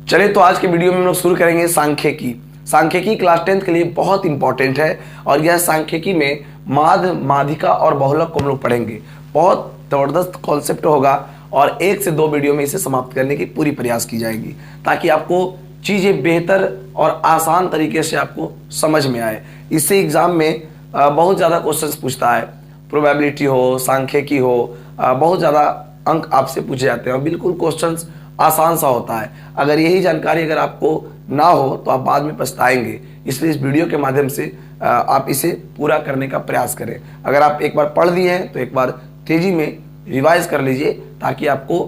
चलिए तो आज के वीडियो में हम लोग शुरू करेंगे सांख्यिकी। सांख्यिकी क्लास 10th के लिए बहुत इंपॉर्टेंट है और यह सांख्यिकी में माध्य, माध्यिका और बहुलक को हम लोग पढ़ेंगे। बहुत ज़बरदस्त कॉन्सेप्ट होगा और 1 से 2 वीडियो में इसे समाप्त करने की पूरी प्रयास की जाएगी ताकि आपको चीज़ें बेहतर और आसान तरीके से आपको समझ में आए। इससे एग्ज़ाम में बहुत ज़्यादा क्वेश्चंस पूछता है, प्रोबेबिलिटी हो, सांख्यिकी हो, बहुत ज़्यादा अंक आपसे पूछे जाते हैं और बिल्कुल क्वेश्चंस आसान सा होता है। अगर यही जानकारी अगर आपको ना हो तो आप बाद में पछताएंगे, इसलिए इस वीडियो के माध्यम से आप इसे पूरा करने का प्रयास करें। अगर आप एक बार पढ़ लिए हैं तो एक बार तेज़ी में रिवाइज कर लीजिए ताकि आपको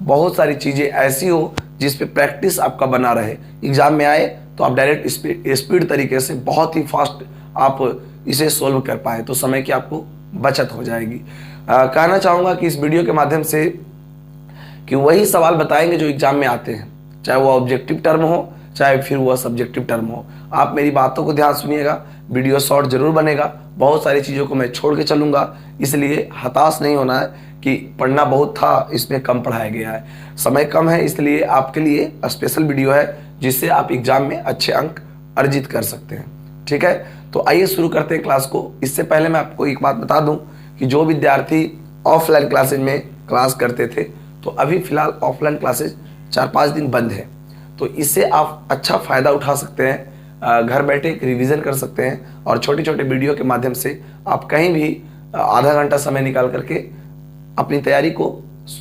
बहुत सारी चीज़ें ऐसी हो जिस पे प्रैक्टिस आपका बना रहे। एग्ज़ाम में आए तो आप डायरेक्ट स्पीड तरीके से बहुत ही फास्ट आप इसे सोल्व कर पाए तो समय की आपको बचत हो जाएगी। कहना चाहूँगा कि इस वीडियो के माध्यम से कि वही सवाल बताएंगे जो एग्जाम में आते हैं, चाहे वो ऑब्जेक्टिव टर्म हो चाहे फिर वह सब्जेक्टिव टर्म हो। आप मेरी बातों को ध्यान सुनिएगा, वीडियो शॉर्ट जरूर बनेगा, बहुत सारी चीज़ों को मैं छोड़ के चलूँगा, इसलिए हताश नहीं होना है कि पढ़ना बहुत था इसमें कम पढ़ाया गया है। समय कम है इसलिए आपके लिए स्पेशल वीडियो है जिससे आप एग्जाम में अच्छे अंक अर्जित कर सकते हैं। ठीक है, तो आइए शुरू करते हैं क्लास को। इससे पहले मैं आपको एक बात बता दूं कि जो विद्यार्थी ऑफलाइन क्लासेज में क्लास करते थे तो अभी फिलहाल ऑफलाइन क्लासेज 4-5 दिन बंद है, तो इससे आप अच्छा फ़ायदा उठा सकते हैं। घर बैठे एक रिवीजन कर सकते हैं और छोटे छोटे वीडियो के माध्यम से आप कहीं भी आधा घंटा समय निकाल करके अपनी तैयारी को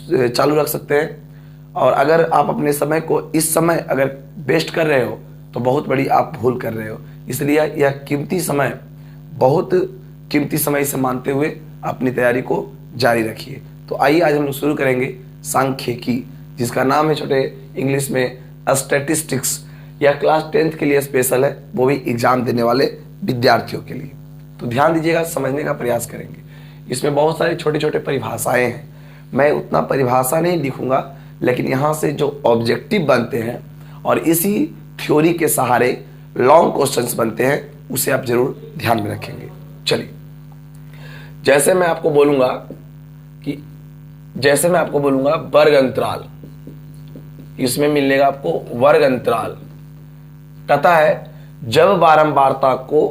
चालू रख सकते हैं। और अगर आप अपने समय को इस समय अगर वेस्ट कर रहे हो तो बहुत बड़ी आप भूल कर रहे हो, इसलिए यह कीमती समय, बहुत कीमती समय इसे मानते हुए अपनी तैयारी को जारी रखिए। तो आइए आज हम लोग शुरू करेंगे सांख्यिकी, जिसका नाम है छोटे इंग्लिश में स्टैटिस्टिक्स। यह क्लास 10th के लिए स्पेशल है, वो भी एग्जाम देने वाले विद्यार्थियों के लिए। तो ध्यान दीजिएगा, समझने का प्रयास करेंगे। इसमें बहुत सारी छोटे छोटे परिभाषाएं हैं, मैं उतना परिभाषा नहीं लिखूंगा, लेकिन यहाँ से जो ऑब्जेक्टिव बनते हैं और इसी थ्योरी के सहारे लॉन्ग क्वेश्चंस बनते हैं उसे आप जरूर ध्यान में रखेंगे। चलिए, जैसे मैं आपको बोलूंगा वर्ग अंतराल, इसमें मिलेगा आपको वर्ग अंतराल। कहता है जब बारंबारता को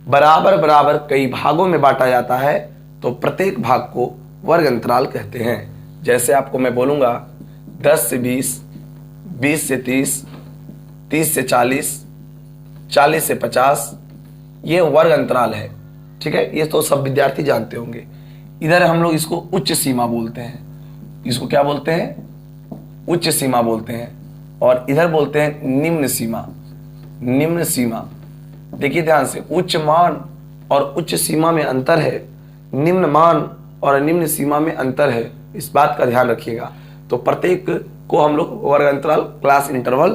बराबर बराबर कई भागों में बांटा जाता है तो प्रत्येक भाग को वर्ग अंतराल कहते हैं। जैसे आपको मैं बोलूंगा 10 से 20, 20 से 30, 30 से 40, 40 से 50, ये वर्ग अंतराल है। ठीक है, ये तो सब विद्यार्थी जानते होंगे। इधर हम लोग इसको उच्च सीमा बोलते हैं, इसको क्या बोलते हैं? उच्च सीमा बोलते हैं। और इधर बोलते हैं निम्न सीमा। निम्न सीमा, देखिए ध्यान से, उच्च मान और उच्च सीमा में अंतर है, निम्न मान और निम्न सीमा में अंतर है, इस बात का ध्यान रखिएगा। तो प्रत्येक को हम लोग वर्ग अंतराल, क्लास इंटरवल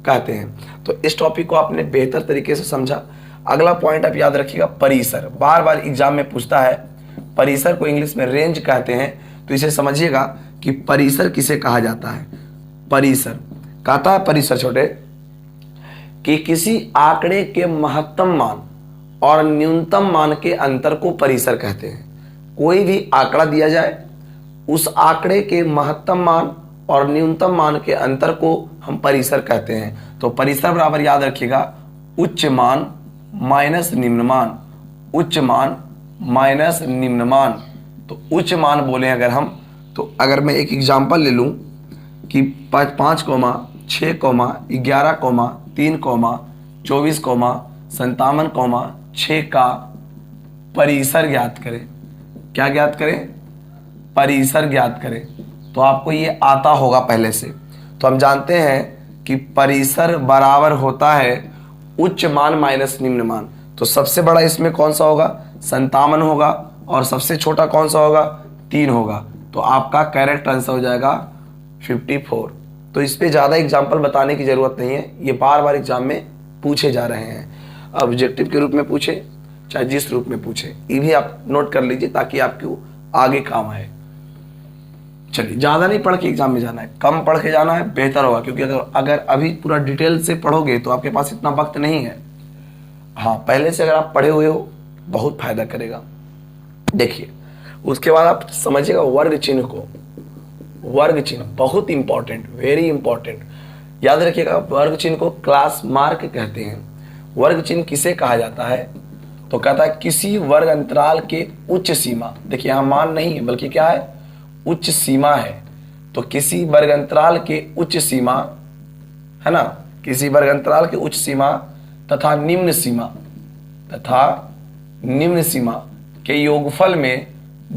कहते हैं। तो इस टॉपिक को आपने बेहतर तरीके से समझा। अगला पॉइंट आप याद रखिएगा, परिसर। बार बार एग्जाम में पूछता है, परिसर को इंग्लिश में रेंज कहते हैं, तो इसे समझिएगा कि परिसर किसे कहा जाता है। परिसर कहता है, परिसर छोटे, कि किसी आंकड़े के महत्तम मान और न्यूनतम मान के अंतर को परिसर कहते हैं। कोई भी आंकड़ा दिया जाए, उस आंकड़े के महत्तम मान और न्यूनतम मान के अंतर को हम परिसर कहते हैं। तो परिसर बराबर याद रखिएगा उच्च मान माइनस निम्न मान, उच्च मान माइनस निम्न मान। तो उच्च मान बोले अगर हम, तो अगर मैं एक एग्जांपल ले लूं कि 5, 6, 11, 3, 24, 57, 6 का परिसर ज्ञात करें। क्या ज्ञात करें? परिसर ज्ञात करें। तो आपको ये आता होगा पहले से, तो हम जानते हैं कि परिसर बराबर होता है उच्च मान माइनस निम्न मान। तो सबसे बड़ा इसमें कौन सा होगा? 57 होगा, और सबसे छोटा कौन सा होगा? 3 होगा। तो आपका करेक्ट आंसर हो जाएगा 54। तो इस पे ज़्यादा एग्जाम्पल बताने की ज़रूरत नहीं है, ये बार बार एग्जाम में पूछे जा रहे हैं। ऑब्जेक्टिव के रूप में पूछे चाहे जिस रूप में पूछे, ये भी आप नोट कर लीजिए ताकि आपको आगे काम आए। चलिए, ज़्यादा नहीं पढ़ के एग्जाम में जाना है, कम पढ़ के जाना है, बेहतर होगा। क्योंकि अगर अभी पूरा डिटेल से पढ़ोगे तो आपके पास इतना वक्त नहीं है। हाँ, पहले से अगर आप पढ़े हुए हो बहुत फायदा करेगा। देखिए, उसके बाद आप समझिएगा वर्ग चिन्ह को। वर्ग चिन्ह बहुत इंपॉर्टेंट, वेरी इंपॉर्टेंट। याद रखिएगा, वर्ग चिन्ह को क्लास मार्क कहते हैं। वर्ग चिन्ह किसे कहा जाता है? तो कहता है किसी वर्ग अंतराल के उच्च सीमा, देखिए यहां मान नहीं है बल्कि क्या है, उच्च सीमा है। तो किसी वर्ग अंतराल के उच्च सीमा, है ना, किसी वर्ग अंतराल के उच्च सीमा तथा निम्न सीमा के योगफल में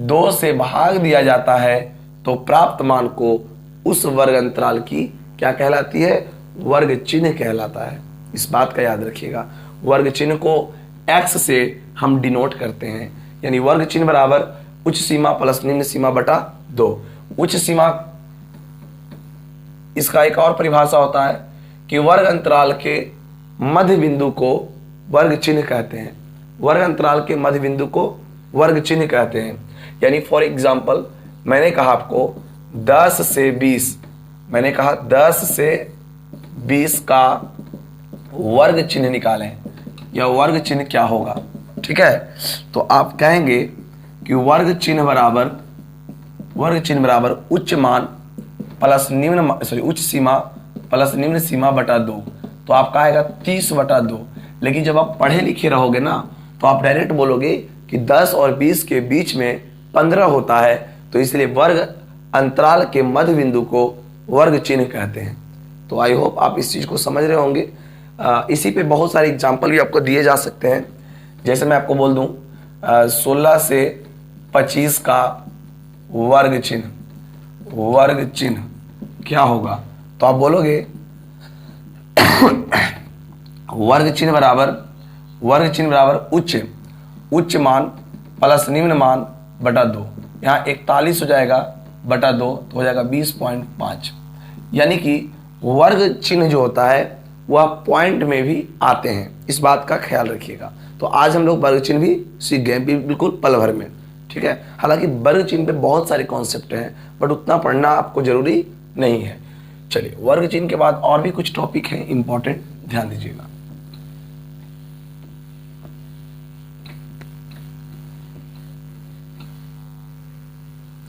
2 से भाग दिया जाता है तो प्राप्त मान को उस वर्ग अंतराल की क्या कहलाती है? वर्ग चिन्ह कहलाता है। इस बात का याद रखिएगा। वर्ग चिन्ह को x से हम डिनोट करते हैं, यानी वर्ग चिन्ह बराबर उच्च सीमा प्लस निम्न सीमा बटा 2। उच्च सीमा, इसका एक और परिभाषा होता है कि वर्ग अंतराल के मध्य बिंदु को वर्ग चिन्ह कहते हैं। वर्ग अंतराल के मध्य बिंदु को वर्ग चिन्ह कहते हैं। यानी फॉर एग्जाम्पल मैंने कहा आपको 10 से 20, मैंने कहा 10 से 20 का वर्ग चिन्ह निकालें, या वर्ग चिन्ह क्या होगा, ठीक है। तो आप कहेंगे कि वर्ग चिन्ह बराबर उच्च मान प्लस उच्च सीमा प्लस निम्न सीमा बटा 2। तो आपका आएगा 30 बटा 2। लेकिन जब आप पढ़े लिखे रहोगे ना, तो आप डायरेक्ट बोलोगे कि 10 और 20 के बीच में 15 होता है, तो इसलिए वर्ग अंतराल के मध्य बिंदु को वर्ग चिन्ह कहते हैं। तो आई होप आप इस चीज़ को समझ रहे होंगे। इसी पे बहुत सारे एग्जाम्पल भी आपको दिए जा सकते हैं। जैसे मैं आपको बोल दूं 16 से 25 का वर्ग चिन्ह क्या होगा, तो आप बोलोगे वर्ग चिन्ह बराबर उच्च मान प्लस निम्न मान बटा 2। यहाँ 41 हो जाएगा बटा 2, तो हो जाएगा 20.5। यानी कि वर्ग चिन्ह जो होता है वह पॉइंट में भी आते हैं, इस बात का ख्याल रखिएगा। तो आज हम लोग वर्ग चिन्ह भी सीख गए, बिल्कुल पल भर में, ठीक है। हालांकि वर्ग चिन्ह पे बहुत सारे कॉन्सेप्ट हैं, बट उतना पढ़ना आपको जरूरी नहीं है। चलिए, वर्ग चिन्ह के बाद और भी कुछ टॉपिक हैं इंपॉर्टेंट, ध्यान दीजिएगा।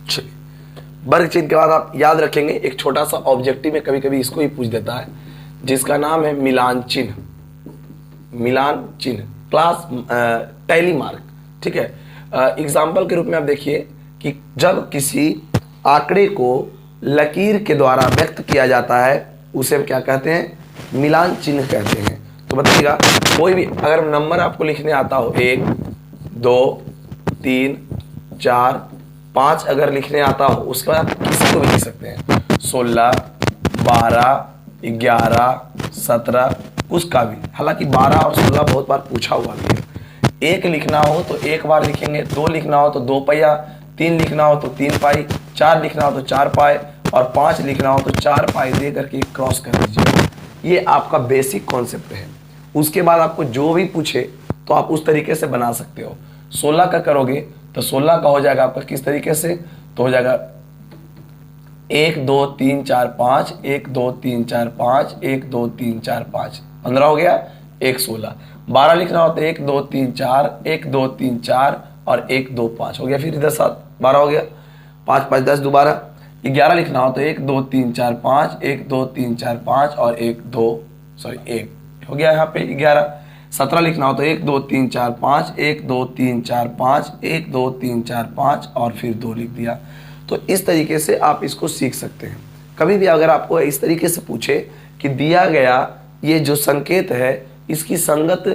चलिए, वर्ग चिन्ह के बाद आप याद रखेंगे एक छोटा सा ऑब्जेक्टिव में कभी कभी इसको ही पूछ देता है, जिसका नाम है मिलान चिन्ह क्लास टैली मार्क, ठीक है। एग्जाम्पल के रूप में आप देखिए कि जब किसी आंकड़े को लकीर के द्वारा व्यक्त किया जाता है उसे हम क्या कहते हैं? मिलान चिन्ह कहते हैं। तो बताइएगा, कोई भी अगर नंबर आपको लिखने आता हो, 1 2 3 4 5 अगर लिखने आता हो, उसके बाद आप किसी को भी लिख सकते हैं, 16 12 11 17, उसका भी। हालांकि 12 और 16 बहुत बार पूछा हुआ भी है। 1 लिखना हो तो 1 बार लिखेंगे, 2 लिखना हो तो 2 पहिया, 3 लिखना हो तो 3 पाई, 4 लिखना हो तो 4 पाए, और 5 लिखना हो तो 4 पाई दे करके क्रॉस कर दीजिए। ये आपका बेसिक कॉन्सेप्ट है। उसके बाद आपको जो भी पूछे तो आप उस तरीके से बना सकते हो। 16 का करोगे तो 16 का हो जाएगा आपका किस तरीके से? तो हो जाएगा 1 2 3 4 5, 1 2 3 4 5, 1 2 3 4 5, 15 हो गया, 1 16। 12 लिखना हो तो 1 2 3 4, 1 2 3 4 और 1 2 5 हो गया, फिर इधर 7 12 हो गया, 5 5 10 दोबारा। 11 लिखना हो तो 1 2 3 4 5, 1 2 3 4 5 और 1 हो गया यहाँ पे 11। 17 लिखना हो तो 1 2 3 4 5, 1 2 3 4 5, 1 2 3 4 5 और फिर 2 लिख दिया। तो इस तरीके से आप इसको सीख सकते हैं। कभी भी अगर आपको इस तरीके से पूछे कि दिया गया ये जो संकेत है इसकी संगत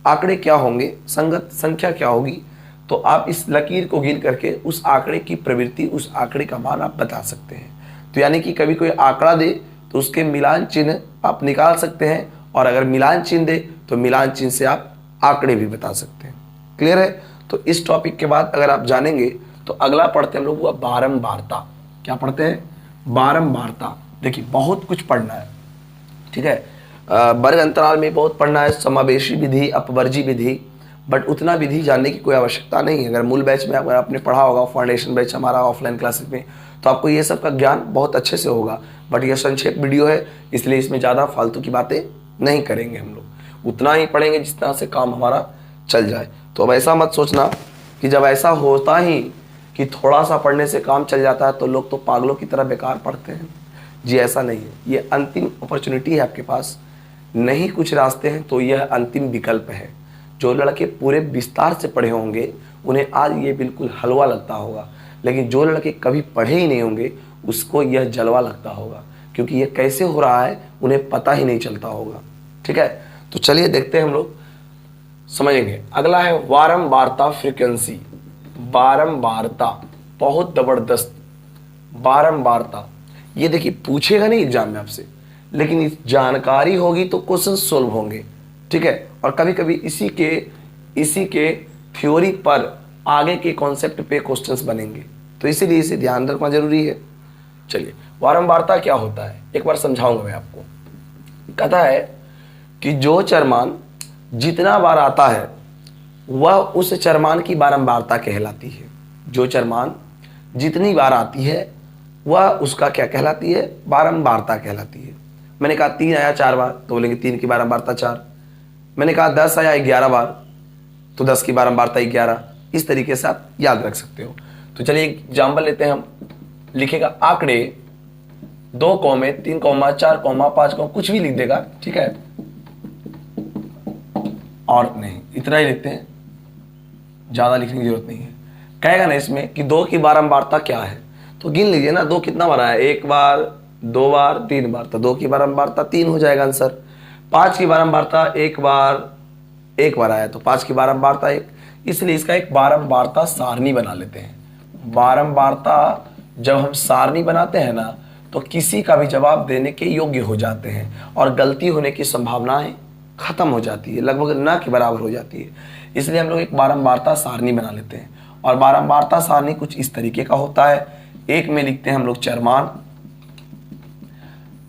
आंकड़े क्या होंगे, संगत संख्या क्या होगी, तो आप इस लकीर को गिन करके उस आंकड़े की प्रवृत्ति, उस आंकड़े का मान आप बता सकते हैं। तो यानी कि कभी कोई आंकड़ा दे तो उसके मिलान चिन्ह आप निकाल सकते हैं, और अगर मिलान चिन्ह दे तो मिलान चिन्ह से आप आंकड़े भी बता सकते हैं। क्लियर है? तो इस टॉपिक के बाद अगर आप जानेंगे तो अगला पढ़ते हैं हम लोग वो बारंबारता। क्या पढ़ते हैं? बारंबारता। देखिए बहुत कुछ पढ़ना है, ठीक है। वर्ग अंतराल में बहुत पढ़ना है, समावेशी विधि, अपवर्जी विधि, बट उतना विधि जानने की कोई आवश्यकता नहीं है। अगर मूल बैच में अगर आपने पढ़ा होगा, फाउंडेशन बैच हमारा ऑफलाइन क्लासेस में, तो आपको ये सब का ज्ञान बहुत अच्छे से होगा। बट ये संक्षेप वीडियो है, इसलिए इसमें ज़्यादा फालतू की बातें नहीं करेंगे हम लोग, उतना ही पढ़ेंगे जितना से काम हमारा चल जाए। तो अब ऐसा मत सोचना कि जब ऐसा होता ही कि थोड़ा सा पढ़ने से काम चल जाता है तो लोग तो पागलों की तरह बेकार पढ़ते हैं। जी ऐसा नहीं है, ये अंतिम अपॉर्चुनिटी है आपके पास। नहीं कुछ रास्ते हैं तो यह अंतिम विकल्प है। जो लड़के पूरे विस्तार से पढ़े होंगे उन्हें आज ये बिल्कुल हलवा लगता होगा, लेकिन जो लड़के कभी पढ़े ही नहीं होंगे उसको यह जलवा लगता होगा, क्योंकि ये कैसे हो रहा है उन्हें पता ही नहीं चलता होगा। ठीक है, तो चलिए देखते हैं, हम लोग समझेंगे। अगला है बारंबारता फ्रीक्वेंसी। बारंबारता बहुत जबरदस्त। बारंबारता ये देखिए पूछेगा नहीं एग्जाम में आपसे, लेकिन इस जानकारी होगी तो क्वेश्चन सोल्व होंगे। ठीक है, और कभी कभी इसी के थ्योरी पर आगे के कॉन्सेप्ट पे क्वेश्चंस बनेंगे, तो इसीलिए इसे ध्यान रखना जरूरी है। चलिए, बारंबारता क्या होता है एक बार समझाऊंगा मैं आपको। कहता है कि जो चरमान जितना बार आता है वह उस चरमान की बारंबारता कहलाती है। जो चरमान जितनी बार आती है वह उसका क्या कहलाती है, बारंबारता कहलाती है। मैंने कहा 3 आया 4 बार तो बोलेंगे 3 की बारंबारता 4। मैंने कहा 10 आया 11 बार तो 10 की बारंबारता 11। इस तरीके से आप याद रख सकते हो। तो चलिए एक एग्जाम्पल लेते हैं हम। लिखेगा आंकड़े 2 कॉमे 3 कॉमा 4 कॉमा 5 कॉमा कुछ भी लिख देगा। ठीक है, और नहीं इतना ही लिखते हैं, ज्यादा लिखने की जरूरत नहीं है। कहेगा ना इसमें कि 2 की बारंबारता क्या है, तो गिन लीजिए ना 2 कितना बार आया, 1 बार 2 बार 3 बार, तो 2 की बारंबारता 3 हो जाएगा आंसर। 5 की बारंबारता 1 बार आया तो 5 की बारंबारता 1, इसलिए इसका एक बारंबारता सारणी बना लेते हैं। बारंबारता जब हम सारणी बनाते हैं ना तो किसी का भी जवाब देने के योग्य हो जाते हैं और गलती होने की संभावनाएं खत्म हो जाती है, लगभग न के बराबर हो जाती है। इसलिए हम लोग एक बारंबारता सारणी बना लेते हैं, और बारंबारता सारणी कुछ इस तरीके का होता है। एक में लिखते हैं हम लोग चरमान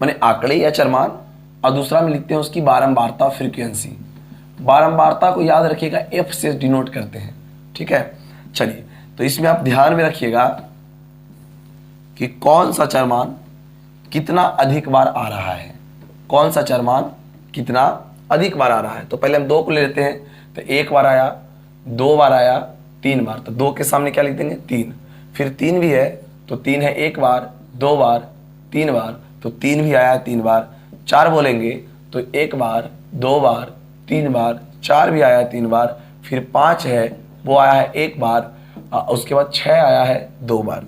माने आंकड़े या चरमान, और दूसरा में लिखते हैं उसकी बारंबारता फ्रीक्वेंसी। बारंबारता को याद रखिएगा एफ से डिनोट करते हैं। ठीक है, चलिए तो इसमें आप ध्यान में रखिएगा कि कौन सा चरमान कितना अधिक बार आ रहा है, कौन सा चरमान कितना अधिक बार आ रहा है। तो पहले हम 2 को ले लेते हैं, तो 1 बार आया 2 बार आया 3 बार, तो 2 के सामने क्या लिख देंगे 3। फिर 3 भी है तो 3 है 1 बार 2 बार 3 बार, तो 3 भी आया 3 बार। 4 बोलेंगे तो 1 बार 2 बार 3 बार, 4 भी आया 3 बार। फिर 5 है वो आया है 1 बार, उसके बाद 6 आया है 2 बार,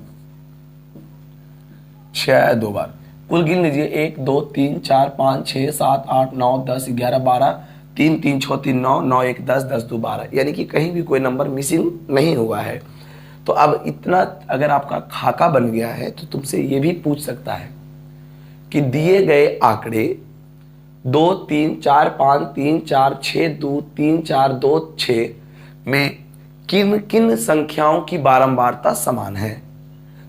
6 आया 2 बार। कुल गिन लीजिए 1 2 3 4 5 6 7 8 9 10 11 12, 3 3 6 3 9 9 1 10 10 2 12, यानी कि कहीं भी कोई नंबर मिसिंग नहीं हुआ है। तो अब इतना अगर आपका खाका बन गया है तो तुमसे ये भी पूछ सकता है कि दिए गए आंकड़े 2 3 4 5 3 4 6 2 3 4 2 6 में किन किन संख्याओं की बारंबारता समान है।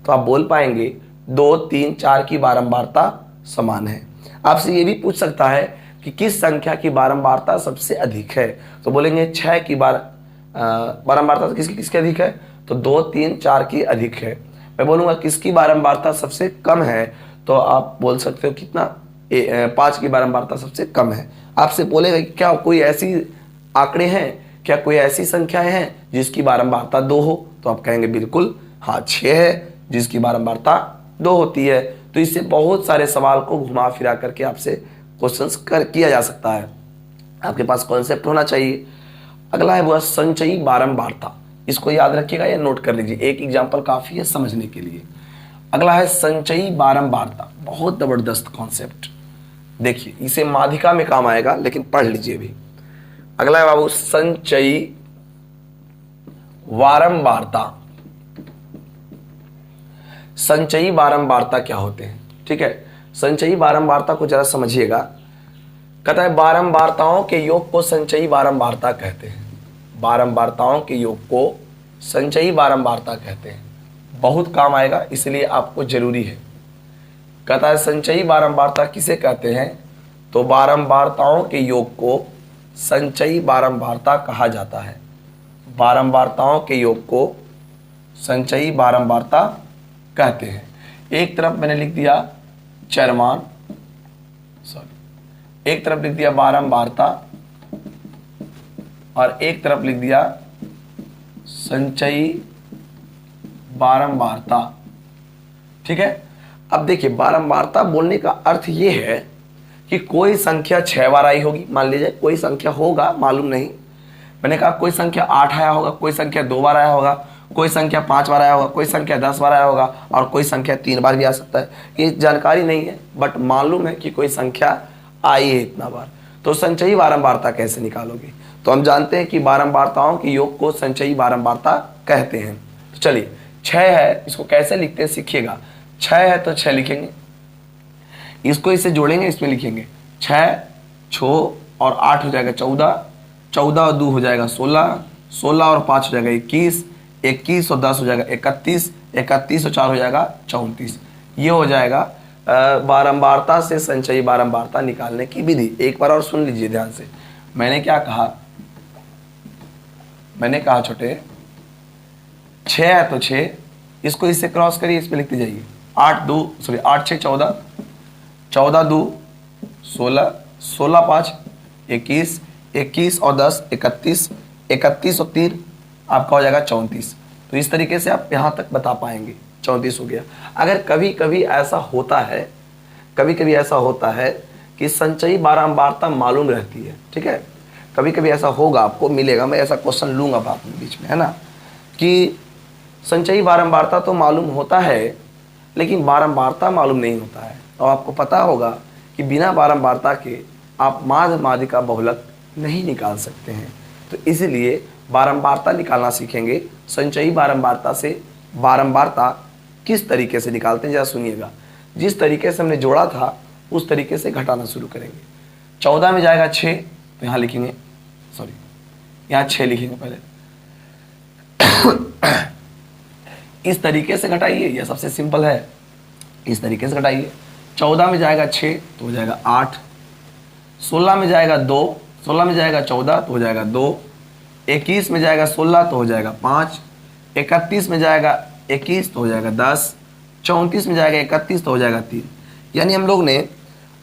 तो आप बोल पाएंगे 2 3 4 की बारंबारता समान है। आपसे ये भी पूछ सकता है कि किस संख्या की बारंबारता सबसे अधिक है, तो बोलेंगे 6 की बारंबारता किसकी किसकी अधिक है, तो 2 3 4 की अधिक है। मैं बोलूँगा किसकी बारंबारता सबसे कम है, तो आप बोल सकते हो कितना 5 की बारंबारता सबसे कम है। आपसे बोलेगा कि क्या कोई ऐसी आंकड़े हैं, क्या कोई ऐसी संख्याएं हैं जिसकी बारंबारता 2 हो, तो आप कहेंगे बिल्कुल हाँ 6 है जिसकी बारंबारता 2 होती है। तो इससे बहुत सारे सवाल को घुमा फिरा करके आपसे क्वेश्चंस किया जा सकता है। आपके पास कॉन्सेप्ट होना चाहिए। अगला है वो संचयी बारंबारता, इसको याद रखिएगा या नोट कर लीजिए, एक एग्जाम्पल काफी है समझने के लिए। अगला है संचयी बारंबारता, बहुत जबरदस्त कॉन्सेप्ट। देखिए इसे माध्यिका में काम आएगा, लेकिन पढ़ लीजिए भी। अगला है बाबू संचयी बारंबारता। संचयी बारंबारता क्या होते हैं, ठीक है। संचयी बारंबारता को जरा समझिएगा। कहता है बारंबारताओं के योग को संचयी बारंबारता कहते हैं। बारंबारताओं के योग को संचयी बारंबारता कहते हैं, बहुत काम आएगा इसलिए आपको जरूरी है। कहता है संचयी बारंबारता किसे कहते हैं, तो बारंबारताओं के योग को संचयी बारंबारता कहा जाता है। बारंबारताओं के योग को संचयी बारंबारता कहते हैं। एक तरफ मैंने लिख दिया चरमान, एक तरफ लिख दिया बारंबारता, और एक तरफ लिख दिया संचयी बारंबारता, ठीक है। अब देखिए, बारंबारता बोलने का अर्थ ये है कि कोई संख्या 6 बार आई होगी, मान लीजिए कोई संख्या होगा, मालूम नहीं, मैंने कहा कोई संख्या 8 आया होगा, कोई संख्या 2 बार आया होगा, कोई संख्या 5 बार आया होगा, कोई संख्या 10 बार आया होगा, और कोई संख्या 3 बार भी आ सकता है। ये जानकारी नहीं है, बट मालूम है कि कोई संख्या आई है इतना बार। तो संचयी बारंबारता कैसे निकालोगे? तो हम जानते हैं कि बारंबारताओं के योग को संचयी बारंबारता कहते हैं। तो चलिए, 6 है, इसको कैसे लिखते हैं सीखिएगा। 6 है तो 6 लिखेंगे, इसको इससे जोड़ेंगे, इसमें लिखेंगे 6, 6 और 8 हो जाएगा 14, 14 और 2 हो जाएगा 16, 16 और 5 हो जाएगा 21, 21 और 10 हो जाएगा 31, 31 और 4 हो जाएगा 34। ये हो जाएगा बारंबारता से संचयी बारंबारता निकालने की विधि। एक बार और सुन लीजिए ध्यान से। मैंने क्या कहा? मैंने कहा छोटे 6 है तो 6, इसको इससे क्रॉस करिए, इस पे लिखते जाइए। 8 6 14, 14 2 16, 16 5 21, 21 और 10 31, 31 और 3 आपका हो जाएगा 34। तो इस तरीके से आप यहाँ तक बता पाएंगे। 34 हो गया। अगर कभी कभी ऐसा होता है, कभी कभी ऐसा होता है कि संचयी बारंबारता मालूम रहती है, ठीक है, कभी कभी ऐसा होगा, आपको मिलेगा, मैं ऐसा क्वेश्चन लूंगा बाद में बीच में, है ना, कि संचयी बारंबारता तो मालूम होता है लेकिन बारंबारता मालूम नहीं होता है। और आपको पता होगा कि बिना बारंबारता के आप माध्य माध्यिका बहुलक नहीं निकाल सकते हैं। तो इसलिए बारंबारता निकालना सीखेंगे। संचयी बारंबारता से बारंबारता किस तरीके से निकालते हैं जरा सुनिएगा। जिस तरीके से हमने जोड़ा था उस तरीके से घटाना शुरू करेंगे। 14 में जाएगा 6, तो यहाँ लिखेंगे, सॉरी यहाँ 6 लिखेंगे पहले। इस तरीके से घटाइए, यह सबसे सिंपल है, इस तरीके से घटाइए। 14 में जाएगा 6 तो हो जाएगा 8, 16 में जाएगा 2, 16 में जाएगा 14 तो हो जाएगा 2, 21 में जाएगा 16 तो हो जाएगा 5, 31 में जाएगा 21 तो हो जाएगा 10, 34 में जाएगा 31 तो हो जाएगा 3। यानी हम लोग ने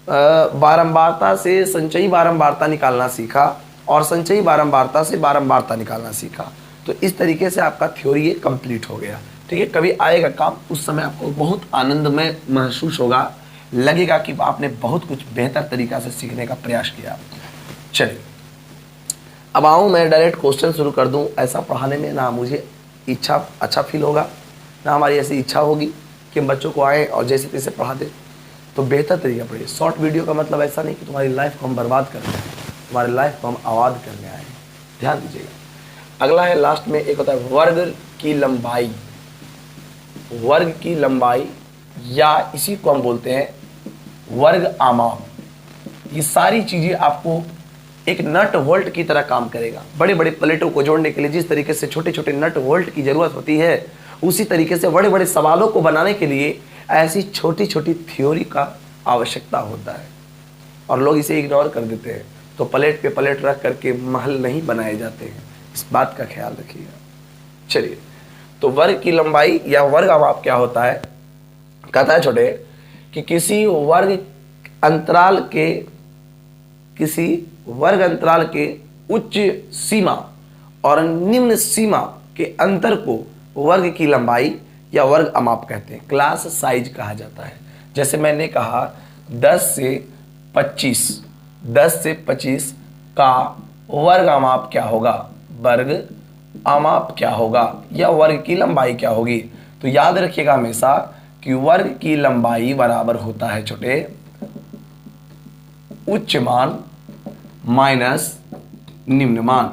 बारंबारता से संचयी बारंबारता निकालना सीखा और संचयी बारंबारता से बारंबारता निकालना सीखा। तो इस तरीके से आपका थ्योरी ये कंप्लीट हो गया, ठीक है। कभी आएगा काम, उस समय आपको बहुत आनंदमय महसूस होगा, लगेगा कि आपने बहुत कुछ बेहतर तरीका से सीखने का प्रयास किया। चलिए अब आऊँ मैं डायरेक्ट क्वेश्चन शुरू कर दूँ। ऐसा पढ़ाने में ना मुझे अच्छा फील होगा, ना हमारी ऐसी इच्छा होगी कि हम बच्चों को आए और जैसे तैसे पढ़ा दें। तो बेहतर तरीका पढ़िए। शॉर्ट वीडियो का मतलब ऐसा नहीं कि तुम्हारी लाइफ को हम बर्बाद करने आए, तुम्हारी लाइफ को हम आबाद करने आए। ध्यान दीजिएगा। अगला है लास्ट में एक होता है वर्ग की लंबाई। वर्ग की लंबाई या इसी को हम बोलते हैं वर्ग आमाप। ये सारी चीज़ें आपको एक नट वोल्ट की तरह काम करेगा। बड़े बड़े प्लेटों को जोड़ने के लिए जिस तरीके से छोटे छोटे नट वोल्ट की ज़रूरत होती है, उसी तरीके से बड़े बड़े सवालों को बनाने के लिए ऐसी छोटी छोटी थ्योरी का आवश्यकता होता है और लोग इसे इग्नोर कर देते हैं। तो प्लेट पे प्लेट रख करके महल नहीं बनाए जाते हैं, इस बात का ख्याल रखिएगा। चलिए, तो वर्ग की लंबाई या वर्ग आमाप क्या होता है? कहता है छोटे कि किसी वर्ग अंतराल के उच्च सीमा और निम्न सीमा के अंतर को वर्ग की लंबाई या वर्ग आमाप कहते हैं। क्लास साइज कहा जाता है। जैसे मैंने कहा 10 से 25 का वर्ग आमाप क्या होगा, वर्ग आमाप क्या होगा या वर्ग की लंबाई क्या होगी। तो याद रखिएगा हमेशा कि वर्ग की लंबाई बराबर होता है छोटे उच्च मान माइनस निम्न मान।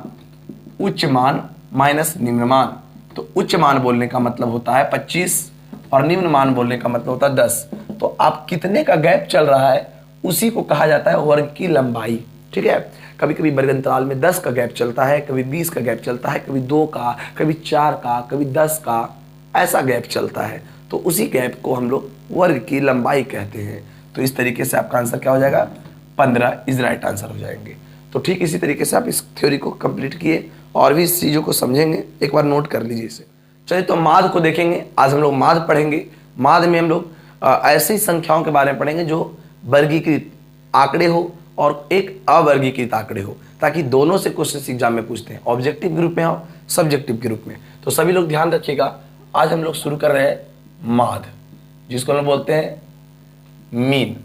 उच्च मान माइनस निम्न मान। तो उच्च मान बोलने का मतलब होता है 25 और निम्न मान बोलने का मतलब होता है 10। तो आप कितने का गैप चल रहा है उसी को कहा जाता है वर्ग की लंबाई, ठीक है। कभी कभी वर्ग अंतराल में 10 का गैप चलता है, कभी 20 का गैप चलता है, कभी 2 का, कभी 4 का, कभी 10 का, ऐसा गैप चलता है। तो उसी गैप को हम लोग वर्ग की लंबाई कहते हैं। तो इस तरीके से आपका आंसर क्या हो जाएगा? 15 इज राइट आंसर हो जाएंगे। तो ठीक इसी तरीके से आप इस थ्योरी को कंप्लीट किए और भी इस चीज़ों को समझेंगे। एक बार नोट कर लीजिए इसे। चलिए तो माध्य को देखेंगे। आज हम लोग माध्य पढ़ेंगे। माध्य में हम लोग ऐसी संख्याओं के बारे में पढ़ेंगे जो वर्गीकृत आंकड़े हो और एक अवर्गीकृत आंकड़े हो, ताकि दोनों से क्वेश्चन एग्जाम में पूछते हैं, ऑब्जेक्टिव ग्रुप में और सब्जेक्टिव ग्रुप में। तो सभी लोग ध्यान रखिएगा। आज हम लोग शुरू कर रहे हैं माध्य, जिसको हम बोलते हैं मीन,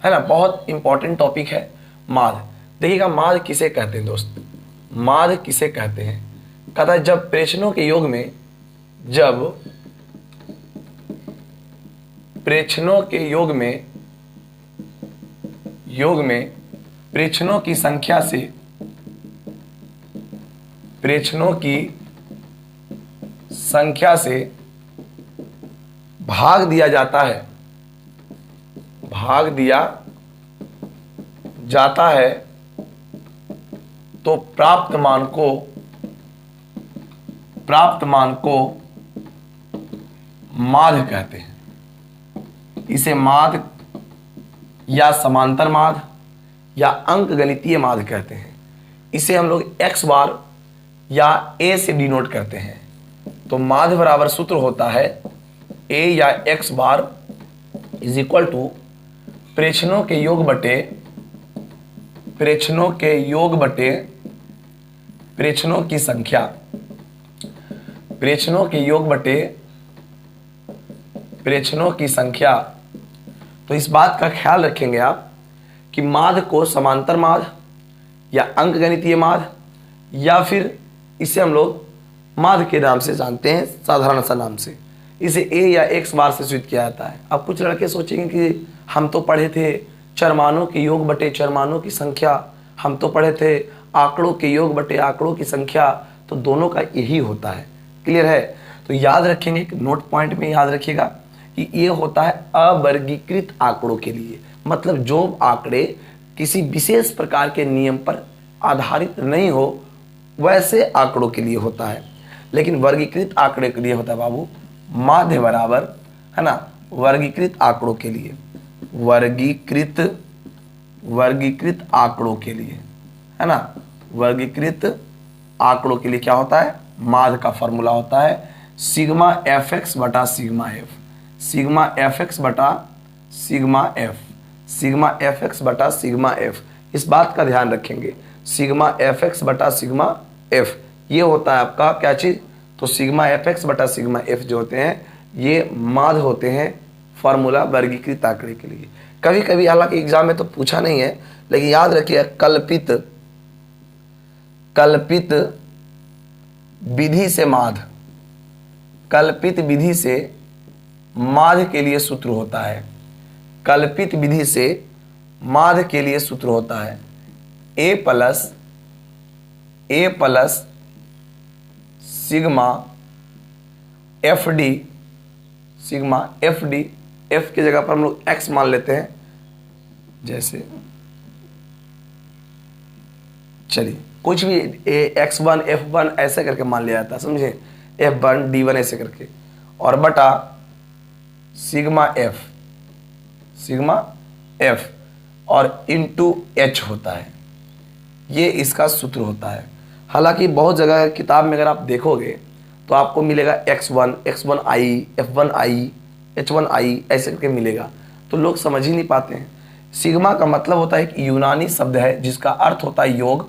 है ना। बहुत इंपॉर्टेंट टॉपिक है माध्य। देखिएगा माध्य किसे कहते हैं दोस्त, माध्य किसे कहते हैं, कहता है जब प्रेक्षणों के योग में, जब प्रेक्षणों के योग में प्रेक्षणों की संख्या से, प्रेक्षणों की संख्या से भाग दिया जाता है, भाग दिया जाता है, तो प्राप्त मान को माध्य कहते हैं। इसे माध्य या समांतर माध्य या अंक गणितीय माध्य कहते हैं। इसे हम लोग x बार या a से डिनोट करते हैं। तो माध्य बराबर सूत्र होता है a या x bar is equal to प्रेक्षणों के योग बटे प्रेक्षणों की संख्या, प्रेक्षणों के योग बटे प्रेक्षणों की संख्या। तो इस बात का ख्याल रखेंगे आप कि माध्य को समांतर माध्य या अंक गणितीय माध्य या फिर इसे हम लोग माध्य के नाम से जानते हैं, साधारण सा नाम से। इसे a या x बार से सूचित किया जाता है। अब कुछ लड़के सोचेंगे कि हम तो पढ़े थे चरमानों के योग बटे चरमानों की संख्या, हम तो पढ़े थे आंकड़ों के योग बटे आंकड़ों की संख्या, तो दोनों का यही होता है। क्लियर है? तो याद रखेंगे, नोट पॉइंट में याद रखिएगा कि ये होता है अवर्गीकृत आंकड़ों के लिए, मतलब जो आंकड़े किसी विशेष प्रकार के नियम पर आधारित नहीं हो वैसे आंकड़ों के लिए होता है। लेकिन वर्गीकृत आंकड़े के लिए होता है बाबू माध्य बराबर, है ना, वर्गीकृत आंकड़ों के लिए, वर्गीकृत आंकड़ों के लिए, है ना, वर्गीकृत आंकड़ों के लिए क्या होता है, माध्य का फॉर्मूला होता है सिग्मा एफ एक्स बटा sigma F, sigma F X बटा sigma F, sigma F X बटा सिग्मा एफ। इस बात का ध्यान रखेंगे, सिग्मा एफ एक्स बटा सिग्मा एफ ये होता है आपका क्या चीज, तो सिग्मा एफ एक्स बटा सिग्मा एफ जो होते हैं ये माध्य होते हैं फॉर्मूला वर्गीकृत आंकड़े के लिए। कभी कभी हालांकि एग्जाम में तो पूछा नहीं है, लेकिन याद रखिए कल्पित विधि से माध्य, कल्पित विधि से माध्य के लिए सूत्र होता है, कल्पित विधि से माध्य के लिए सूत्र होता है a plus sigma F D, sigma F D, F की जगह पर हम लोग x मान लेते हैं, जैसे चलिए कुछ भी x1 f1 ऐसे करके मान लिया जाता है, समझे, f1 d1 ऐसे करके, और बटा सिग्मा f और इंटू h होता है, ये इसका सूत्र होता है। हालांकि बहुत जगह किताब में अगर आप देखोगे तो आपको मिलेगा x1 x1i f1i h1i ऐसे करके मिलेगा, तो लोग समझ ही नहीं पाते हैं। सिग्मा का मतलब होता है एक यूनानी शब्द है जिसका अर्थ होता है योग,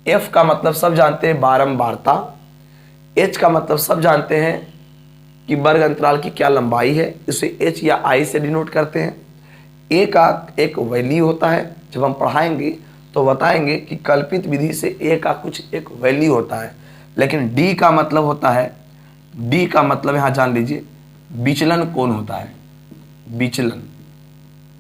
f का मतलब सब जानते हैं बारंबारता, h का मतलब सब जानते हैं कि वर्ग अंतराल की क्या लंबाई है, इसे h या i से डिनोट करते हैं। a का एक वैल्यू होता है, जब हम पढ़ाएंगे तो बताएंगे कि कल्पित विधि से a का कुछ एक वैल्यू होता है। लेकिन d का मतलब होता है, d का मतलब यहाँ जान लीजिए विचलन कोण होता है,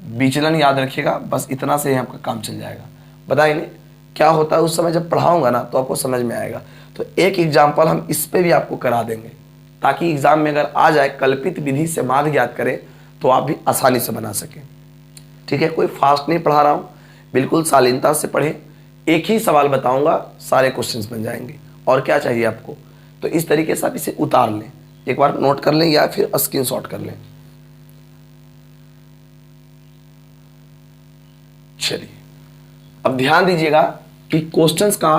विचलन याद रखिएगा, बस इतना से ही आपका काम चल जाएगा। बताएंगे क्या होता है उस समय जब पढ़ाऊंगा ना तो आपको समझ में आएगा। तो एक एग्जाम्पल हम इस पे भी आपको करा देंगे ताकि एग्जाम में अगर आ जाए कल्पित विधि से माध्य ज्ञात करें तो आप भी आसानी से बना सकें। ठीक है, कोई फास्ट नहीं पढ़ा रहा हूँ, बिल्कुल शालीनता से पढ़ें, एक ही सवाल बताऊंगा, सारे क्वेश्चंस बन जाएंगे। और क्या चाहिए आपको, तो इस तरीके से आप इसे उतार लें, एक बार नोट कर लें या फिर स्क्रीनशॉट कर लें। चलिए अब ध्यान दीजिएगा कि क्वेश्चंस का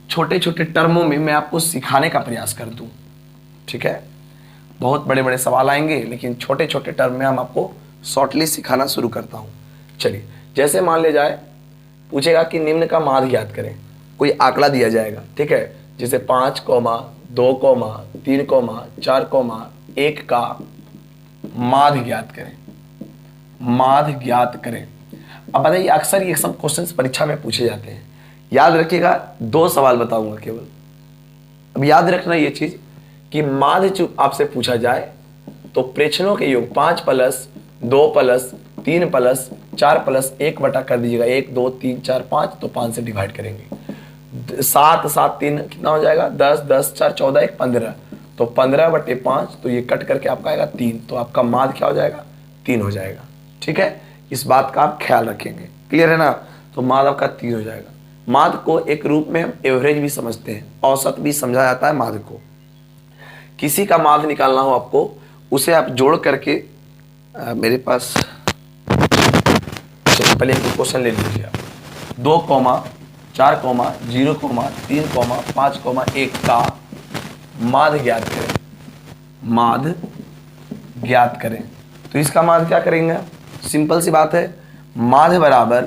छोटे छोटे टर्मों में मैं आपको सिखाने का प्रयास कर दूं। ठीक है, बहुत बड़े बड़े सवाल आएंगे लेकिन छोटे छोटे टर्म में हम आपको शॉर्टली सिखाना शुरू करता हूं। चलिए, जैसे मान ले जाए पूछेगा कि निम्न का माध्य ज्ञात करें, कोई आंकड़ा दिया जाएगा, ठीक है, जैसे 5, 2, 3, 4, 1 का माध्य ज्ञात करें, माध्य ज्ञात करें। अब बताइए, अक्सर ये सब क्वेश्चंस परीक्षा में पूछे जाते हैं। याद रखिएगा, 2 सवाल बताऊंगा केवल। अब याद रखना ये चीज कि माध्य जो आपसे पूछा जाए तो प्रेक्षणों के योग 5 प्लस 2 प्लस 3 प्लस 4 प्लस 1 बटा कर दीजिएगा, 1 2 3 4 5, तो 5 से डिवाइड करेंगे। 7 7 3 कितना हो जाएगा, 10 10 4 14 1 15, तो 15/5, तो ये कट करके आपका आएगा 3, तो आपका माध्य क्या हो जाएगा, 3 हो जाएगा। ठीक है, इस बात का आप ख्याल रखेंगे। क्लियर है ना? तो माध्य आपका 3 हो जाएगा। माध्य को एक रूप में हम एवरेज भी समझते हैं, औसत भी समझा जाता है माध्य को। किसी का माध्य निकालना हो आपको, उसे आप जोड़ करके मेरे पास पहले एक क्वेश्चन ले लीजिए आप। 2, 4, 0, 3, 5, 1 का माध्य ज्ञात करें, माध्य ज्ञात करें। तो इसका माध्य क्या करेंगे, सिंपल सी बात है, माध्य बराबर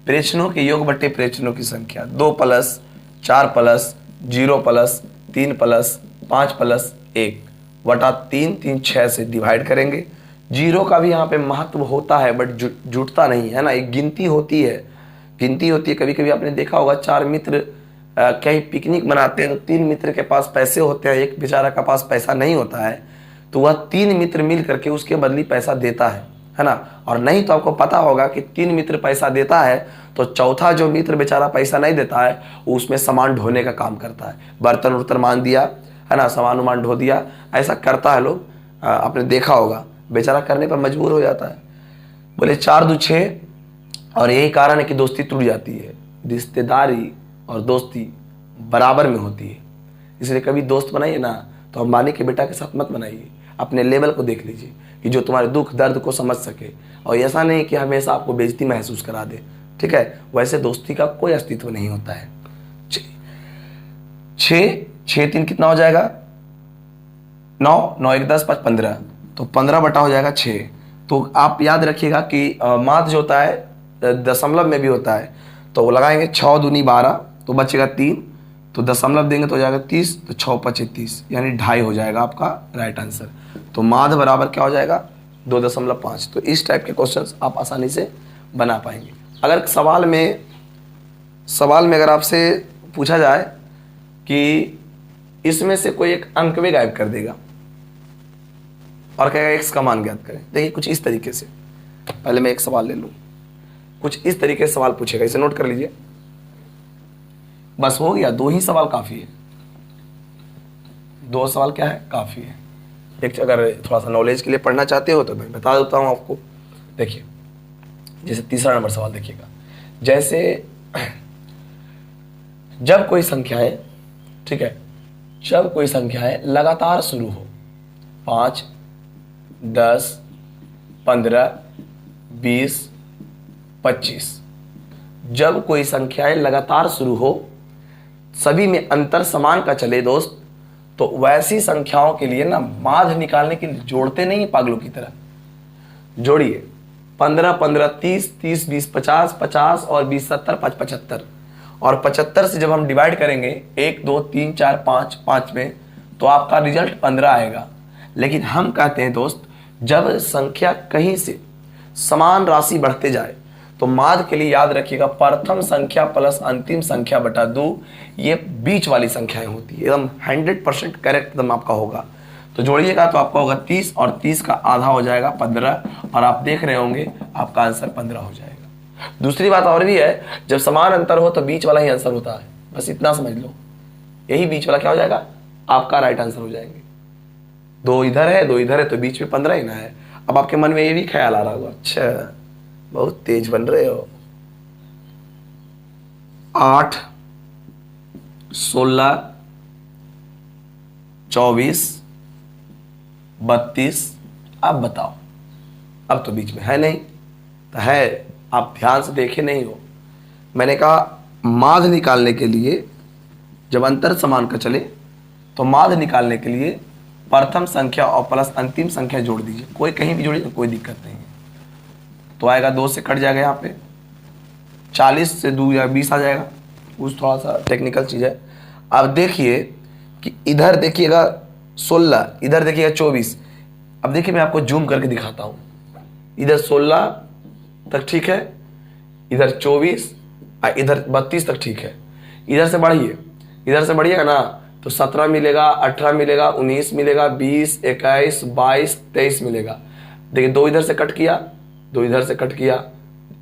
प्रेक्षणों के योग बटे प्रेक्षणों की संख्या। 2 plus 4 plus 0 plus 3 plus 5 plus 1 बटा 3, 3 6 से डिवाइड करेंगे। 0 का भी यहाँ पे महत्व होता है, बट जुटता नहीं है ना, एक गिनती होती है, गिनती होती है। कभी कभी आपने देखा होगा, 4 मित्र कहीं पिकनिक मनाते हैं तो 3 मित्र के पास पैसे होते हैं, एक बेचारा का पास पैसा नहीं होता है, तो वह 3 मित्र मिल करके उसके बदली पैसा देता है ना। और नहीं तो आपको पता होगा कि 3 मित्र पैसा देता है तो चौथा जो मित्र बेचारा पैसा नहीं देता है, वो उसमें सामान ढोने का काम करता है, बर्तन उर्तन मान दिया है ना, सामान उमान ढो दिया, ऐसा करता है लोग। आपने देखा होगा, बेचारा करने पर मजबूर हो जाता है। बोले 4 2 6, और यही कारण है कि दोस्ती टूट जाती है। रिश्तेदारी और दोस्ती बराबर में होती है, इसलिए कभी दोस्त बनाइए ना तो अंबानी के बेटा के साथ मत बनाइए, अपने लेवल को देख लीजिए कि जो तुम्हारे दुख दर्द को समझ सके, और ऐसा नहीं कि हमेशा आपको बेइज्जती महसूस करा दे। ठीक है, वैसे दोस्ती का कोई अस्तित्व नहीं होता है। 6 3 कितना हो जाएगा, 9 9 1 10 5 15, तो 15 बटा हो जाएगा 6। तो आप याद रखिएगा कि माध्य जो होता है दशमलव में भी होता है, तो वो लगाएंगे 6 दूनी 12, तो बचेगा 3, तो दशमलव देंगे तो हो जाएगा 30, तो 6 5 30, यानी 2.5 हो जाएगा आपका राइट आंसर। तो माध्य बराबर क्या हो जाएगा, 2.5। तो इस टाइप के क्वेश्चंस आप आसानी से बना पाएंगे। अगर सवाल में अगर आपसे पूछा जाए कि इसमें से कोई एक अंक भी गायब कर देगा और कहेगा x का मान ज्ञात करें, देखिए कुछ इस तरीके से, पहले मैं एक सवाल ले लूं, कुछ इस तरीके से सवाल पूछेगा, इसे नोट कर लीजिए। बस हो गया, 2 ही सवाल काफी है, 2 सवाल क्या है, काफी है। एक अगर थोड़ा सा नॉलेज के लिए पढ़ना चाहते हो तो मैं बता देता हूं आपको। देखिए, जैसे तीसरा नंबर सवाल देखिएगा, जैसे जब कोई संख्याएं, ठीक है, जब कोई संख्याएं लगातार शुरू हो, 5 10 15 20 25, जब कोई संख्याएं लगातार शुरू हो, सभी में अंतर समान का चले दोस्त, तो वैसी संख्याओं के लिए ना माध्य निकालने के लिए जोड़ते नहीं पागलों की तरह, जोड़िए 15 15 30 30 20 50 50 और 20 70 5 75, और 75 से जब हम डिवाइड करेंगे 1 2 3 4 5 5 में, तो आपका रिजल्ट 15 आएगा। लेकिन हम कहते हैं दोस्त, जब संख्या कहीं से समान राशि बढ़ते जाए तो माध्य के लिए याद रखिएगा, प्रथम संख्या प्लस अंतिम संख्या बटा 2, ये बीच वाली संख्याएं होती है। एकदम 100% करेक्ट एकदम आपका होगा। तो जोड़िएगा तो आपका होगा 30, और 30 का आधा हो जाएगा 15, और आप देख रहे होंगे आपका आंसर 15 हो जाएगा। दूसरी बात और भी है, जब समान अंतर हो तो बीच वाला ही आंसर होता है, बस इतना समझ लो, यही बीच वाला क्या हो जाएगा, आपका राइट आंसर हो जाएंगे। 2 इधर है 2 इधर है, तो बीच में 15 ही ना है। अब आपके मन में ये भी ख्याल आ रहा होगा, अच्छा बहुत तेज बन रहे हो, 8 16 24 32, अब बताओ, अब तो बीच में है नहीं, तो है, आप ध्यान से देखे नहीं हो। मैंने कहा माध्य निकालने के लिए जब अंतर समान का चले तो माध्य निकालने के लिए प्रथम संख्या और प्लस अंतिम संख्या जोड़ दीजिए, कोई कहीं भी जोड़िए तो कोई दिक्कत नहीं है। तो आएगा 2 से कट जाएगा, यहाँ पे 40 से 2 या 20 आ जाएगा, उस थोड़ा सा टेक्निकल चीज़ है। अब देखिए कि इधर देखिएगा 16, इधर देखिएगा 24, अब देखिए मैं आपको जूम करके दिखाता हूं, इधर 16 तक ठीक है, इधर 24, इधर 32 तक ठीक है। इधर से बढ़िए, इधर से बढ़िएगा ना तो 17 मिलेगा, 18 मिलेगा, 19 मिलेगा, 20, 21, 22, 23 मिलेगा। देखिए 2 इधर से कट किया, 2 इधर से कट किया,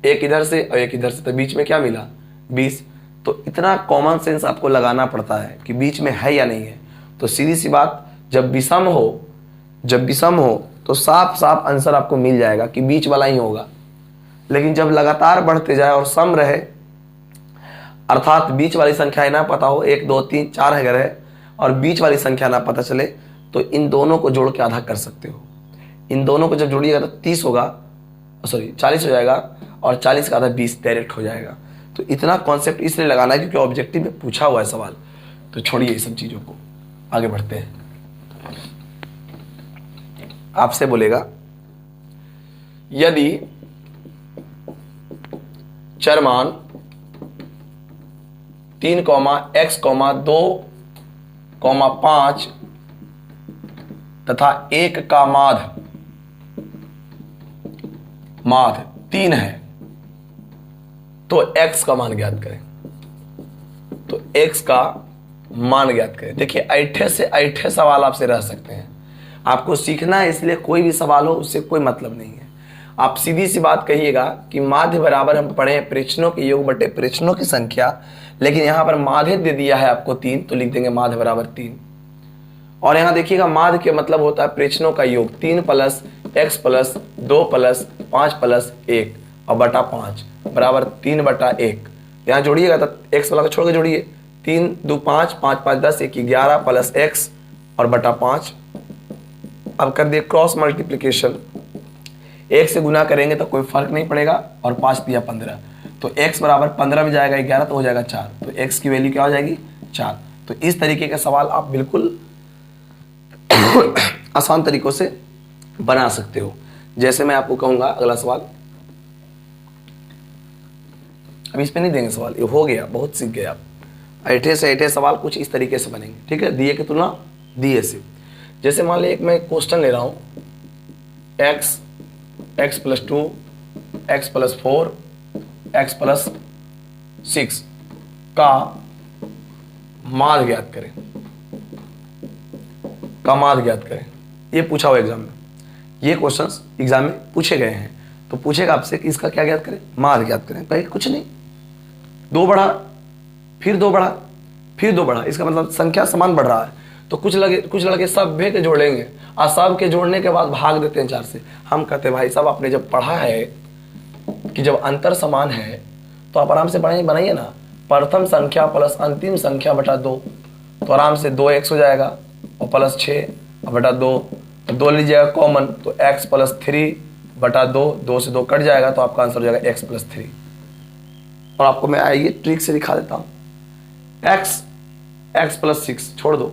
1 इधर से और 1 इधर से, तो बीच में क्या मिला 20। तो इतना कॉमन सेंस आपको लगाना पड़ता है कि बीच में है या नहीं है। तो सीधी सी बात, जब विषम हो, जब विषम हो तो साफ साफ आंसर आपको मिल जाएगा कि बीच वाला ही होगा। लेकिन जब लगातार बढ़ते जाए और सम रहे, अर्थात बीच वाली संख्याएं ना पता हो, 1 2 3 4 अगर है और बीच वाली संख्या ना पता चले, तो इन दोनों को जोड़ के आधा कर सकते हो। इन दोनों को जब जोड़िएगा तो 30 होगा, सॉरी 40 हो जाएगा, और 40 का आधा 20 डायरेक्ट हो जाएगा। तो इतना कॉन्सेप्ट इसलिए लगाना है क्योंकि ऑब्जेक्टिव में पूछा हुआ है सवाल। तो छोड़िए ये सब चीज़ों को, आगे बढ़ते हैं। आपसे बोलेगा यदि चरमान 3, x, 2, 5 तथा 1 का माध्य 3 है तो x का मान ज्ञात करें। तो x का मान ज्ञात करें। देखिए ऐठे से ऐठे सवाल आपसे रह सकते हैं, आपको सीखना है, इसलिए कोई भी सवाल हो उससे कोई मतलब नहीं है। आप सीधी सी बात कहिएगा कि माध्य बराबर हम पढ़े प्रेक्षणों के योग बटे प्रेक्षणों की संख्या, लेकिन यहां पर माध्य दे दिया है आपको 3, तो लिख देंगे माध्य बराबर 3। और यहां देखिएगा माध्य के मतलब होता है प्रेक्षणों का योग, 3 plus x plus 2 plus 5 plus 1 और बटा 5 बराबर 3 बटा 1। यहाँ जोड़िएगा तो x वाला को छोड़ के जोड़िए, 3 2 5, 5 5 10, 1 11 प्लस x और बटा 5। अब कर दिए क्रॉस मल्टीप्लीकेशन, 1 से गुना करेंगे तो कोई फर्क नहीं पड़ेगा, और 5 दिया 15, तो x बराबर 15 में जाएगा 11 तो हो जाएगा 4, तो x की वैल्यू क्या हो जाएगी 4। तो इस तरीके का सवाल आप बिल्कुल आसान तरीकों से बना सकते हो। जैसे मैं आपको कहूंगा अगला सवाल, अब इस पे नहीं देंगे सवाल, ये हो गया, बहुत सीख गए आप। ऐठे से ऐठे सवाल कुछ इस तरीके से बनेंगे, ठीक है, दिए की तुलना दिए से। जैसे मान लीजिए एक मैं क्वेश्चन ले रहा हूं, x plus 2, x plus 4, x plus 6 का माध्य ज्ञात करें, का माध्य ज्ञात करें। ये पूछा हुआ एग्जाम में, ये क्वेश्चंस एग्जाम में पूछे गए हैं। तो पूछेगा आपसे कि इसका क्या ज्ञात करें, माध्य ज्ञात करें। कहें कुछ नहीं, 2 बढ़ा, फिर 2 बढ़ा, फिर 2 बढ़ा, इसका मतलब संख्या समान बढ़ रहा है। तो कुछ लड़के सब भे के जोड़ेंगे और सब के जोड़ने के बाद भाग देते हैं 4 से। हम कहते हैं भाई साहब आपने जब पढ़ा है कि जब अंतर समान है तो आप आराम से बनाइए ना, प्रथम संख्या प्लस अंतिम संख्या बटा 2, तो आराम से 2x हो जाएगा और प्लस 6 बटा 2, 2 लीजिएगा कॉमन तो x प्लस 3 बटा 2, 2 से 2 कट जाएगा तो आपका आंसर हो जाएगा x प्लस 3। और आपको मैं आइए ट्रिक से दिखा देता हूँ, x प्लस 6 छोड़ दो,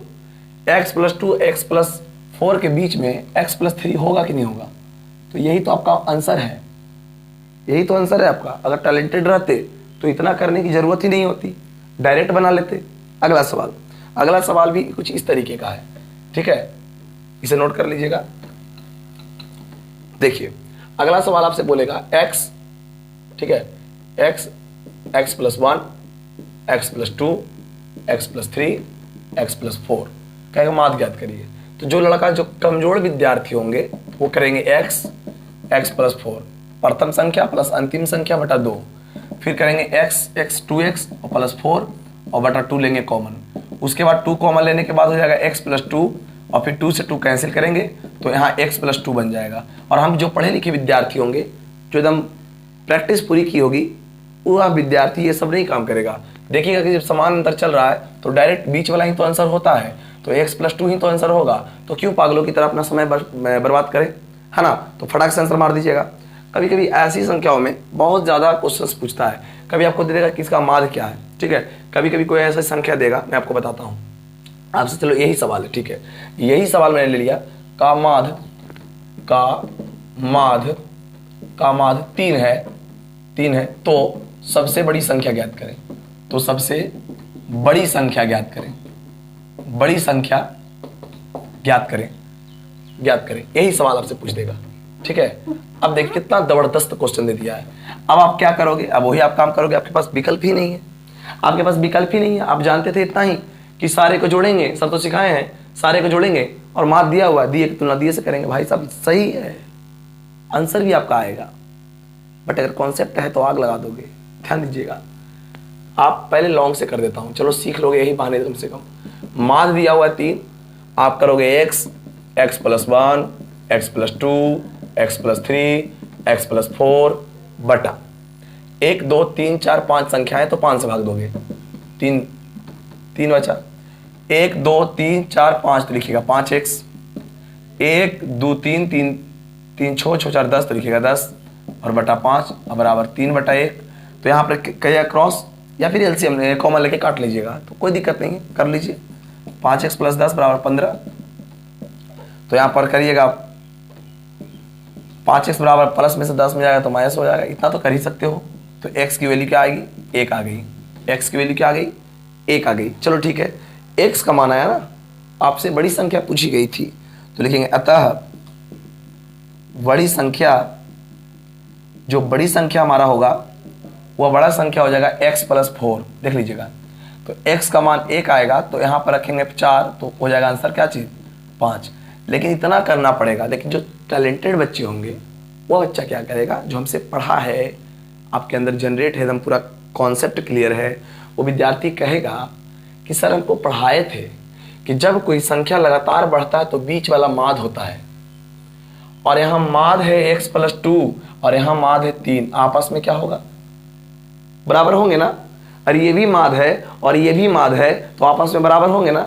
x प्लस 2 x प्लस 4 के बीच में x प्लस 3 होगा कि नहीं होगा। तो यही तो आपका आंसर है, यही तो आंसर है आपका। अगर टैलेंटेड रहते तो इतना करने की जरूरत ही नहीं होती, डायरेक्ट बना लेते। अगला सवाल भी कुछ इस तरीके का है, ठीक है, इसे नोट कर लीजिएगा। देखिए अगला सवाल आपसे बोलेगा x, ठीक है, x plus 1, x plus 2, x plus 3, x plus 4 कहेगा माध्य ज्ञात करिए। तो जो लड़का जो कमजोर विद्यार्थी होंगे वो करेंगे x प्लस 4 प्रथम संख्या प्लस अंतिम संख्या बटा 2, फिर करेंगे x 2x और प्लस 4 और बटा 2 लेंगे कॉमन। उसके बाद 2 कॉमन लेने के बाद हो जाएगा x प्लस 2 और फिर 2 से 2 कैंसिल करेंगे तो यहाँ x प्लस 2 बन जाएगा। और हम जो पढ़े लिखे विद्यार्थी होंगे, जो एकदम प्रैक्टिस पूरी की होगी, वह विद्यार्थी ये सब नहीं काम करेगा। देखिएगा कि जब समान अंतर चल रहा है तो डायरेक्ट बीच वाला ही तो आंसर होता है, तो x प्लस 2 ही तो आंसर होगा। तो क्यों पागलों की तरह अपना समय बर्बाद करें, है ना। तो फटाक से आंसर मार दीजिएगा। कभी कभी ऐसी संख्याओं में बहुत ज़्यादा क्वेश्चंस पूछता है, कभी आपको दे देगा कि इसका माध्य क्या है, ठीक है, कभी कभी कोई ऐसी संख्या देगा, मैं आपको बताता हूँ आपसे। चलो यही सवाल है, ठीक है, यही सवाल मैंने ले लिया, का माध्य 3 है तो सबसे बड़ी संख्या ज्ञात करें। तो सबसे बड़ी संख्या ज्ञात करें, ज्ञात करें, यही सवाल आपसे पूछ देगा। ठीक है, अब देखिए कितना जबरदस्त क्वेश्चन दे दिया है। अब आप क्या करोगे, अब वही आप काम करोगे, आपके पास विकल्प ही नहीं है, आपके पास विकल्प ही नहीं है। आप जानते थे इतना ही कि सारे को जोड़ेंगे, सब तो सिखाए हैं, सारे को जोड़ेंगे और मार्क दिया हुआ है, दिए की तुलना दिए से करेंगे। भाई साहब सही है, आंसर भी आपका आएगा, बट अगर कॉन्सेप्ट है तो आग लगा दोगे। ध्यान दीजिएगा, आप पहले लॉन्ग से कर देता हूं, चलो सीख लोगे यही बहाने कम से कम। मार्क दिया हुआ है 3, आप करोगे x + 1 x + 2 x + 3 x + 4 बटा 1 2 3 4 5 संख्याएं तो 5 से भाग दोगे, 3 बचा, 1 2 3 4 5 तो लिखिएगा 5x, 1 2 3 3 3 6 6 4 10 तो लिखिएगा 10 और बटा 5 बराबर 3/1। तो यहाँ पर कहिएगा क्रॉस या फिर एलसीएम कॉमन लेके काट लीजिएगा, तो कोई दिक्कत नहीं है, कर लीजिए। 5x + 10 = 15। तो यहाँ पर करिएगा 5x बराबर प्लस में से 10 में जाएगा तो माइनस हो जाएगा, इतना तो कर ही सकते हो। तो x की वैल्यू क्या आएगी, 1 आ गई, x की वैल्यू क्या आ गई, 1 आ गई। चलो ठीक है, x का मान आया ना, आपसे बड़ी संख्या पूछी गई थी तो लिखेंगे अतः बड़ी संख्या, जो बड़ी संख्या हमारा होगा वह बड़ा संख्या हो जाएगा x + 4। देख लीजिएगा, तो x का मान 1 आएगा तो यहाँ पर रखेंगे 4 तो हो जाएगा आंसर क्या चीज़, 5। लेकिन इतना करना पड़ेगा, लेकिन जो टैलेंटेड बच्चे होंगे वो बच्चा क्या करेगा, जो हमसे पढ़ा है, आपके अंदर जनरेट है, एकदम पूरा कॉन्सेप्ट क्लियर है, वो विद्यार्थी कहेगा कि सर हमको पढ़ाए थे कि जब कोई संख्या लगातार बढ़ता है तो बीच वाला माध्य होता है, और यहाँ माध्य है x + 2 और यहाँ माध्य है 3, आपस में क्या होगा, बराबर होंगे ना। और ये भी माध्य है और ये भी माध्य है तो आपस में बराबर होंगे ना।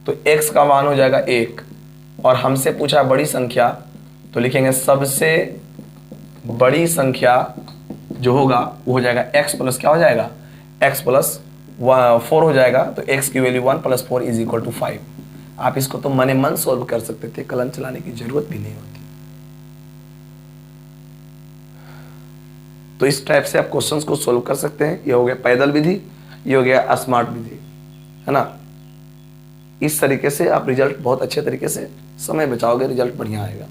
तो x का मान हो जाएगा 1 और हमसे पूछा बड़ी संख्या तो लिखेंगे सबसे बड़ी संख्या जो होगा वो हो जाएगा x प्लस क्या हो जाएगा, x + 4 हो जाएगा। तो x की वैल्यू 1 + 4 = 5। आप इसको तो मने मन सोल्व कर सकते थे, कलम चलाने की जरूरत भी नहीं होती। तो इस टाइप से आप क्वेश्चंस को सोल्व कर सकते हैं। ये हो गया पैदल विधि, ये हो गया स्मार्ट विधि, है ना। इस तरीके से आप रिजल्ट बहुत अच्छे तरीके से समय बचाओगे, रिजल्ट बढ़िया आएगा।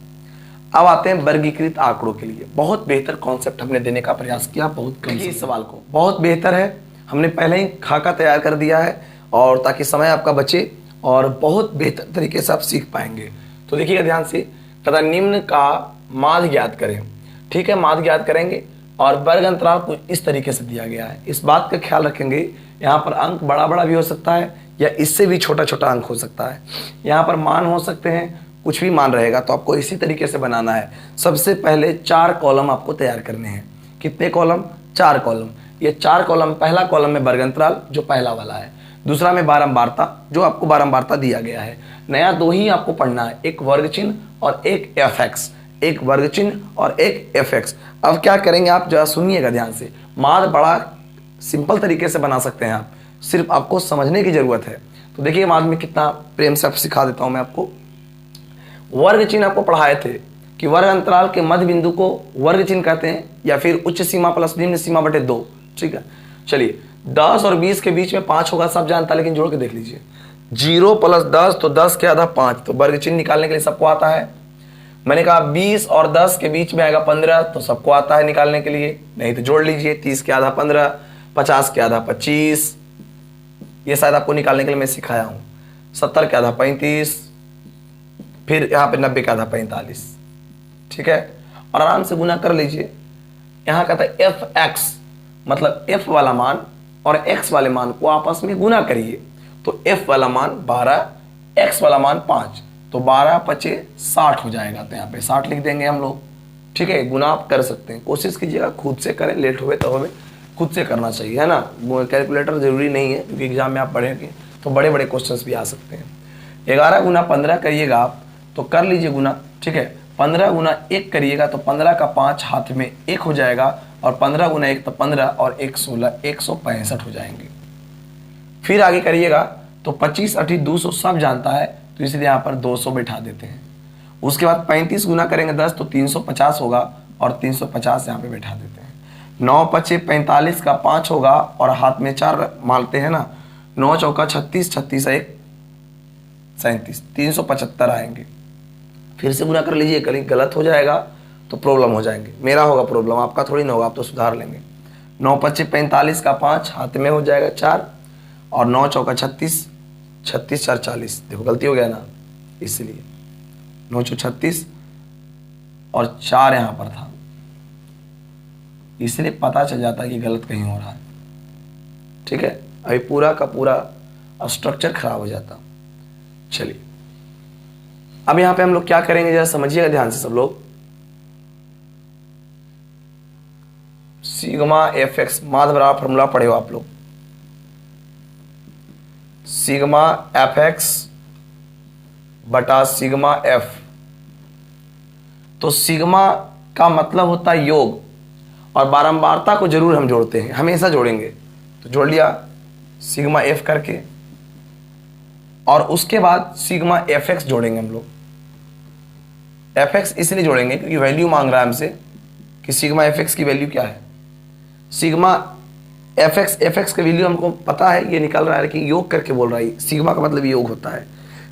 अब आते हैं वर्गीकृत आंकड़ों के लिए। बहुत बेहतर कॉन्सेप्ट हमने देने का प्रयास किया, बहुत कम इस सवाल को बहुत बेहतर है, हमने पहले ही खाका तैयार कर दिया है और ताकि समय आपका बचे और बहुत बेहतर तरीके से आप सीख पाएंगे। तो देखिएगा ध्यान से, तथा निम्न का माध्य ज्ञात करें। ठीक है, माध्य ज्ञात करेंगे और वर्ग अंतराल कुछ इस तरीके से दिया गया है। इस बात का ख्याल रखेंगे, यहाँ पर अंक बड़ा बड़ा भी हो सकता है या इससे भी छोटा छोटा अंक हो सकता है। यहाँ पर मान हो सकते हैं, कुछ भी मान रहेगा, तो आपको इसी तरीके से बनाना है। सबसे पहले 4 कॉलम आपको तैयार करने हैं। कितने कॉलम, 4 कॉलम। ये 4 कॉलम, पहला कॉलम में वर्ग अंतराल जो पहला वाला है, दूसरा में बारंबारता जो आपको बारंबारता दिया गया है। नया 2 ही आपको पढ़ना है, एक वर्ग चिन्ह और एक fx, एक वर्ग चिन्ह और एक fx। अब क्या करेंगे आप जरा सुनिएगा ध्यान से। माध्य बड़ा सिंपल तरीके से बना सकते हैं आप, सिर्फ आपको समझने की जरूरत है। तो देखिए माध्य में कितना प्रेम से आप सिखा देता हूं मैं आपको। वर्ग चिन्ह आपको पढ़ाए थे कि वर्ग अंतराल के मध्य बिंदु को वर्ग चिन्ह कहते हैं या फिर उच्च सीमा प्लस निम्न सीमा बटे 2। ठीक है, चलिए 10 और 20 के बीच में 5 होगा, सब जानता है, लेकिन जोड़ के देख लीजिए। 0 + 10 तो 10 के आधा 5, तो वर्ग चिन्ह निकालने के लिए सबको आता है। मैंने कहा 20 और 10 के बीच में आएगा 15, तो सबको आता है निकालने के लिए, नहीं तो जोड़ लीजिए। 30 के आधा 15, 50 के आधा 25, ये शायद आपको निकालने के लिए मैं सिखाया हूँ। 70 के आधा 35, फिर यहाँ पे 90 के आधा 45। ठीक है, और आराम से गुना कर लीजिए। यहाँ कहता है fx, मतलब f वाला मान और x वाले मान को आपस में गुना करिए। तो f वाला मान 12, x वाला मान 5, तो 12 × 5 = 60 हो जाएगा। तो यहाँ पे 60 लिख देंगे हम लोग। ठीक है, गुना आप कर सकते हैं, कोशिश कीजिएगा खुद से करें, लेट हुए तो हमें खुद से करना चाहिए, है ना। कैलकुलेटर जरूरी नहीं है, क्योंकि एग्जाम में आप पढ़ेंगे तो बड़े बड़े क्वेश्चंस भी आ सकते हैं। 11 × 15 करिएगा आप तो कर लीजिए गुना। ठीक है, 15 × 1 करिएगा तो 15 का 5 हाथ में 1 हो जाएगा, और 15 × 1 तो 15 और 1 16, 165 हो जाएंगे। फिर आगे करिएगा तो 25 8 200 सब जानता है, तो इसलिए यहाँ पर 200 बैठा देते हैं। उसके बाद 35 गुना करेंगे 10 तो 350 होगा, और 350 यहाँ पे बैठा देते हैं। 9 × 5 = 45 का 5 होगा, और हाथ में 4 मारते हैं ना, 9 × 4 = 36, 36 × 1 = 37, 375 आएंगे। फिर से गुना कर लीजिए, कहीं गलत हो जाएगा तो प्रॉब्लम हो जाएंगे। मेरा होगा प्रॉब्लम, आपका थोड़ी ना होगा, आप तो सुधार लेंगे। 9 पच्चे 45 का 5 हाथ में हो जाएगा 4, और 9 चौका 36, 36 4 40, देखो गलती हो गया ना, इसलिए 9 चौ 36 और 4 यहाँ पर था, इसलिए पता चल जाता है कि गलत कहीं हो रहा है। ठीक है, अभी पूरा का पूरा स्ट्रक्चर खराब हो जाता। चलिए अब यहाँ पे हम लोग क्या करेंगे, जरा समझिएगा ध्यान से सब लोग। सिग्मा एफ एक्स माध्य बराबर फॉर्मूला पढ़े हो आप लोग, सिग्मा एफ एक्स बटा सिग्मा एफ। तो सिग्मा का मतलब होता है योग, और बारंबारता को जरूर हम जोड़ते हैं, हमेशा जोड़ेंगे। तो जोड़ लिया सिग्मा एफ करके, और उसके बाद सिग्मा एफ एक्स जोड़ेंगे हम लोग। एफ एक्स इसलिए जोड़ेंगे क्योंकि वैल्यू मांग रहा है हमसे कि सिग्मा एफ एक्स की वैल्यू क्या है। सिग्मा एफ एक्स की वैल्यू हमको पता है, ये निकल रहा है कि योग करके बोल रहा है, सिग्मा का मतलब योग होता है।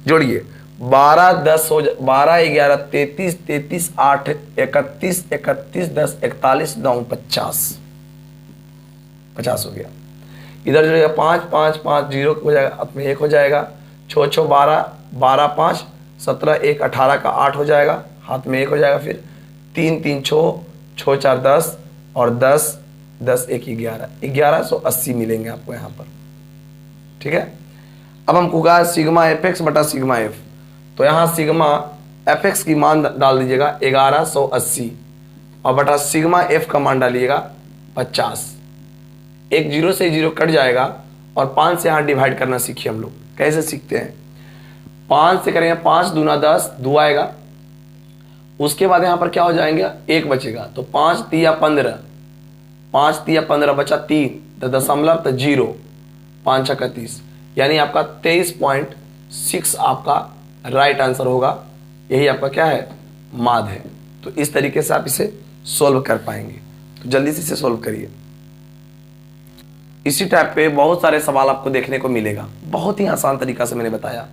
जोड़िए 12 10 हो 12 11 33 33 8 31 31 10 41 9 50 50 हो गया। इधर जो 5 5 5 0 हो जाएगा, अपने 1 हो जाएगा, 6 6 12 12 5 17 1 18 का 8 हो जाएगा, हाथ में 1 हो जाएगा, फिर 3 3 6 6 4 10 और 10 10 1 11 1180 मिलेंगे आपको यहाँ पर। ठीक है, अब हमको कहा सिग्मा एफ एक्स बटा सिग्मा एफ, तो यहाँ सिग्मा एफ एक्स की मान डाल दीजिएगा 1180 और बटा सिग्मा एफ का मान डालिएगा 50। एक 0 से 0 कट जाएगा और 5 से यहाँ डिवाइड करना सीखिए हम लोग। कैसे सीखते हैं, 5 से करेंगे 5 दूना 10 2 आएगा, उसके बाद यहाँ पर क्या हो जाएंगे 1 बचेगा, तो 5 तिया 15 5 तिया 15 बचा 3 तो दशमलव तो 0 5 छक्का 30, यानी आपका 23.6 आपका राइट आंसर होगा। यही आपका क्या है, माध्य है। तो इस तरीके से आप इसे सोल्व कर पाएंगे, तो जल्दी से इसे सोल्व करिए। इसी टाइप पे बहुत सारे सवाल आपको देखने को मिलेगा, बहुत ही आसान तरीका से मैंने बताया।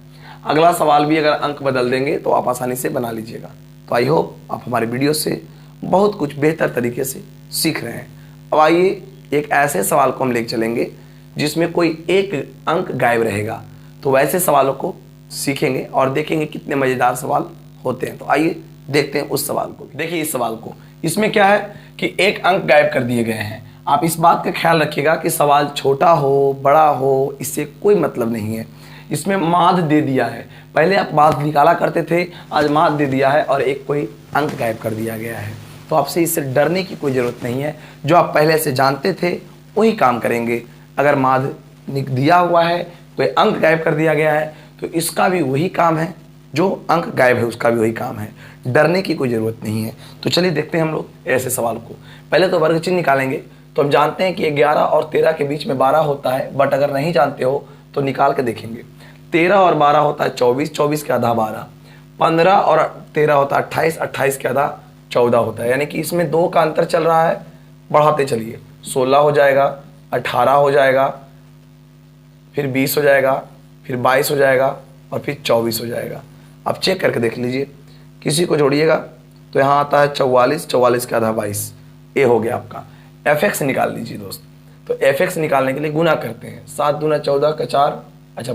अगला सवाल भी अगर अंक बदल देंगे तो आप आसानी से बना लीजिएगा। तो आई होप आप हमारे वीडियो से बहुत कुछ बेहतर तरीके से सीख रहे हैं। अब आइए एक ऐसे सवाल को हम लेकर चलेंगे जिसमें कोई एक अंक गायब रहेगा, तो वैसे सवालों को सीखेंगे और देखेंगे कितने मज़ेदार सवाल होते हैं। तो आइए देखते हैं उस सवाल को। देखिए इस सवाल को, इसमें क्या है कि एक अंक गायब कर दिए गए हैं। आप इस बात का ख्याल रखिएगा कि सवाल छोटा हो बड़ा हो इससे कोई मतलब नहीं है। इसमें माध्य दे दिया है, पहले आप माध्य निकाला करते थे, आज माध्य दे दिया है और एक कोई अंक गायब कर दिया गया है। तो आपसे इससे डरने की कोई ज़रूरत नहीं है, जो आप पहले से जानते थे वही काम करेंगे। अगर माध्य दिया हुआ है, कोई अंक गायब कर दिया गया है, तो इसका भी वही काम है, जो अंक गायब है उसका भी वही काम है। डरने की कोई ज़रूरत नहीं है। तो चलिए देखते हैं हम लोग ऐसे सवाल को। पहले तो वर्ग चिन्ह निकालेंगे। तो हम जानते हैं कि 11 और 13 के बीच में 12 होता है, बट अगर नहीं जानते हो तो निकाल के देखेंगे। 13 और 12 होता है 24, 24 के आधा 12, 15 और 13 होता है 28, 28 के आधा 14 होता है, यानी कि इसमें 2 का अंतर चल रहा है। बढ़ाते चलिए, 16 हो जाएगा, 18 हो जाएगा, फिर 20 हो जाएगा, फिर 22 हो जाएगा और फिर 24 हो जाएगा। अब चेक करके देख लीजिए, किसी को जोड़िएगा तो यहाँ आता है 44, 44 के आधा 22, ये हो गया आपका। एफ एक्स निकाल लीजिए दोस्त। तो एफ एक्स निकालने के लिए गुना करते हैं, 7 दूना 14 का 4। अच्छा,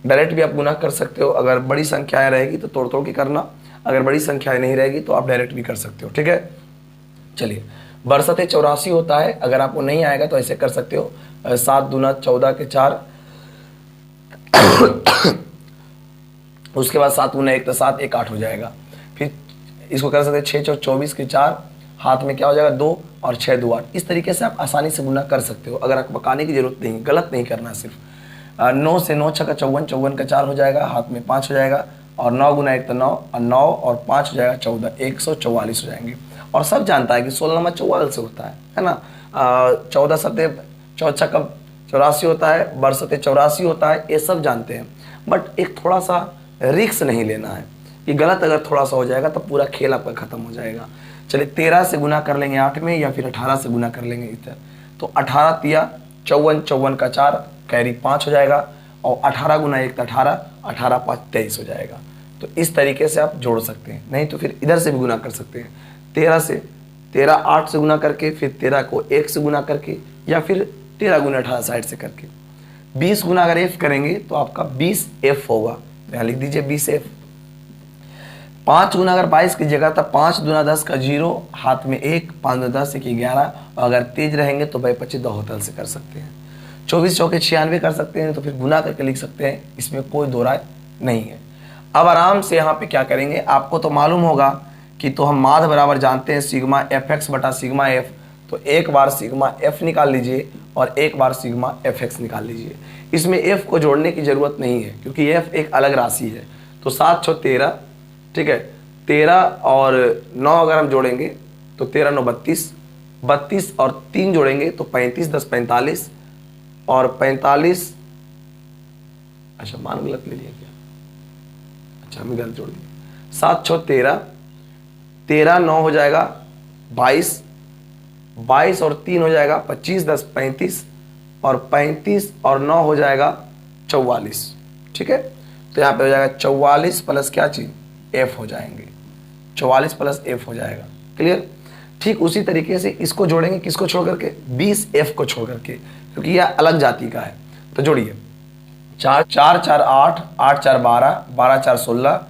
डायरेक्ट भी आप गुना कर सकते हो, अगर बड़ी संख्याएं रहेगी तो तोड़ तोड़ के करना, अगर बड़ी संख्याएं नहीं रहेगी तो आप डायरेक्ट भी कर सकते हो। ठीक है, चलिए बरसते 84 होता है, अगर आपको नहीं आएगा तो ऐसे कर सकते हो, 7 दूना 14 के 4 उसके बाद 7 गुना 1 तो 7, 1 8 हो जाएगा। फिर इसको कर सकते हैं 6 चौक 24 के 4, हाथ में क्या हो जाएगा 2 और 6 2 8। इस तरीके से आप आसानी से गुना कर सकते हो, अगर आपको पकाने की जरूरत नहीं, गलत नहीं करना। सिर्फ 9 से 9 छक्का 54, 54 का 4 हो जाएगा, हाथ में 5 हो जाएगा, और 9 गुना 1 तो 9 और 9 और 5 हो जाएगा 14, 144 हो जाएंगे। और सब जानता है कि 16 में 44 से होता है ना। 14 सत्ते 4 छक्का 84 होता है, बरसते 84 होता है, ये सब जानते हैं। बट एक थोड़ा सा रिस्क नहीं लेना है, कि गलत अगर थोड़ा सा हो जाएगा तो पूरा खेल आपका खत्म हो जाएगा। चलिए 13 से गुना कर लेंगे 8 में, या फिर 18 से गुना कर लेंगे इधर। तो 18 तिया 54, 54 का 4 कैरी 5 हो जाएगा, और 18 गुना 1 तो 18, 18 5 23 हो जाएगा। तो इस तरीके से आप जोड़ सकते हैं, नहीं तो फिर इधर से भी गुना कर सकते हैं। 13 से 13 8 से गुना करके, फिर 13 को 1 से गुना करके, या फिर 13 गुना 18 साइड से करके। 20 गुना अगर f करेंगे तो आपका 20f होगा, यहाँ लिख दीजिए 20f। 5 गुना अगर 22 की जगह, तब 5 दूना 10 का 0, हाथ में 1, 5 दूना 10 1 11, और अगर तेज रहेंगे तो भाई 25 दोहतल से कर सकते हैं। 24 चौके 96 कर सकते हैं, तो फिर गुना करके लिख सकते हैं, इसमें कोई दो राय नहीं है। अब आराम से यहाँ पे क्या करेंगे, आपको तो मालूम होगा कि तो हम माध्य बराबर जानते हैं सिग्मा एफ एक्स बटा सिग्मा एफ, तो एक बार सिग्मा एफ निकाल लीजिए और एक बार सिग्मा एफ एक्स निकाल लीजिए। इसमें एफ को जोड़ने की जरूरत नहीं है क्योंकि एफ एक अलग राशि है। तो 7 6 13, ठीक है, 13 और 9 अगर हम जोड़ेंगे तो 13 9 32, 32 और 3 जोड़ेंगे तो 35 10 45, और 45, अच्छा मान गलत ले लिया क्या, अच्छा हमें गलत जोड़ दिया। 7 6 13, 13 9 हो जाएगा 22, 22 और 3 हो जाएगा 25 10 35, और 35 और 9 हो जाएगा 44, ठीक है। तो यहाँ पे हो जाएगा 44 प्लस क्या चीज, एफ हो जाएंगे, 44 प्लस एफ हो जाएगा, क्लियर। ठीक उसी तरीके से इसको जोड़ेंगे, किसको छोड़ करके, 20f को छोड़ करके, क्योंकि यह अलग जाति का है। तो जोड़िए, 4 4 4 8, 8 4 12, 12 4 16,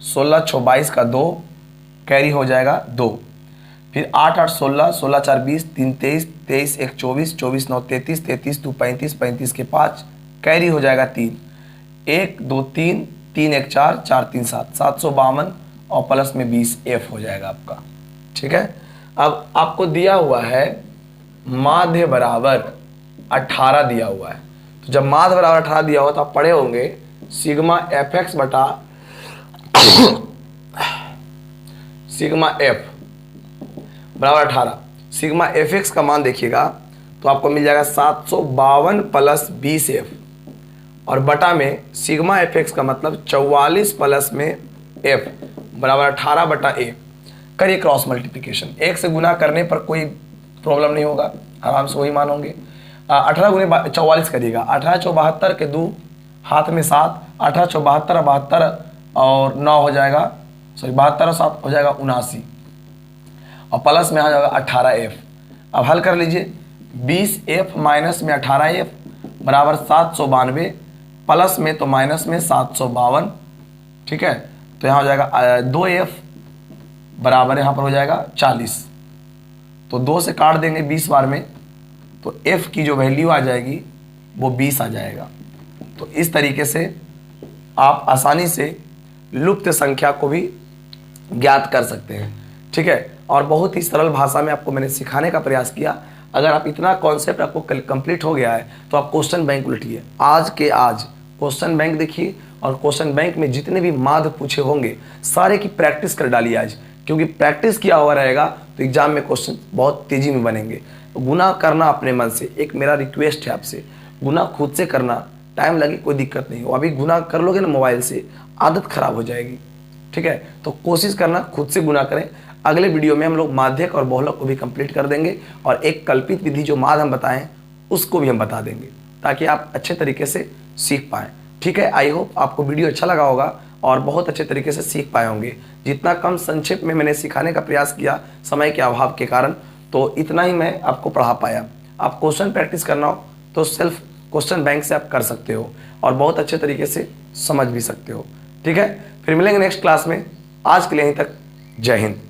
16 6 22 का 2, कैरी हो जाएगा 2, फिर 8 8 16, 16 4 20, 3 23, 23 1 24, 24 9 33, 33 2 35, 35 के 5, कैरी हो जाएगा 3, 1 2 3, 3 1 4, 4 3 7, 752, और प्लस में 20f हो जाएगा आपका, ठीक है। अब आपको दिया हुआ है माध्य बराबर 18 दिया हुआ है, तो जब माध्य बराबर 18 दिया हुआ तो आप पढ़े होंगे सिग्मा एफ एक्स बटा सिग्मा एफ बराबर 18। सिग्मा एफ एक्स का मान देखिएगा तो आपको मिल जाएगा 752 प्लस 20f, और बटा में सिग्मा एफ एक्स का मतलब 44 प्लस में f बराबर 18 बटा 1। करिए क्रॉस मल्टीप्लिकेशन, 1 से गुना करने पर कोई प्रॉब्लम नहीं होगा, आराम से वही मान होंगे। 18 गुने 44 करिएगा, 18 4 72 के 2, हाथ में 7, 18 4 72 72 और 9 हो जाएगा, सॉरी 72 और 7 हो जाएगा 79, और प्लस में आ जाएगा 18f। अब हल कर लीजिए, 20f माइनस में 18f बराबर 792, प्लस में तो माइनस में 752, ठीक है। तो यहाँ हो जाएगा 2f बराबर यहाँ पर हो जाएगा 40, तो 2 से काट देंगे 20 बार में, तो f की जो वैल्यू आ जाएगी वो 20 आ जाएगा। तो इस तरीके से आप आसानी से लुप्त संख्या को भी ज्ञात कर सकते हैं, ठीक है। और बहुत ही सरल भाषा में आपको मैंने सिखाने का प्रयास किया। अगर आप इतना कॉन्सेप्ट आपको कंप्लीट हो गया है तो आप क्वेश्चन बैंक उल्टिए, आज के आज क्वेश्चन बैंक देखिए, और क्वेश्चन बैंक में जितने भी माध्य पूछे होंगे सारे की प्रैक्टिस कर डालिए आज, क्योंकि प्रैक्टिस किया हुआ रहेगा तो एग्जाम में क्वेश्चन बहुत तेजी में बनेंगे। गुना करना अपने मन से, एक मेरा रिक्वेस्ट है आपसे, गुना खुद से करना, टाइम लगे कोई दिक्कत नहीं हो, अभी गुना कर लोगे ना मोबाइल से आदत खराब हो जाएगी, ठीक है। तो कोशिश करना खुद से गुना करें। अगले वीडियो में हम लोग माध्यक और बहुलक को भी कंप्लीट कर देंगे, और एक कल्पित विधि जो माध्य हम बताएं उसको भी हम बता देंगे, ताकि आप अच्छे तरीके से सीख पाएँ, ठीक है। आई होप आपको वीडियो अच्छा लगा होगा और बहुत अच्छे तरीके से सीख पाए होंगे। जितना कम संक्षेप में मैंने सिखाने का प्रयास किया समय के अभाव के कारण, तो इतना ही मैं आपको पढ़ा पाया। आप क्वेश्चन प्रैक्टिस करना हो तो सेल्फ क्वेश्चन बैंक से आप कर सकते हो और बहुत अच्छे तरीके से समझ भी सकते हो, ठीक है। फिर मिलेंगे नेक्स्ट क्लास में, आज के लिए यहीं तक, जय हिंद।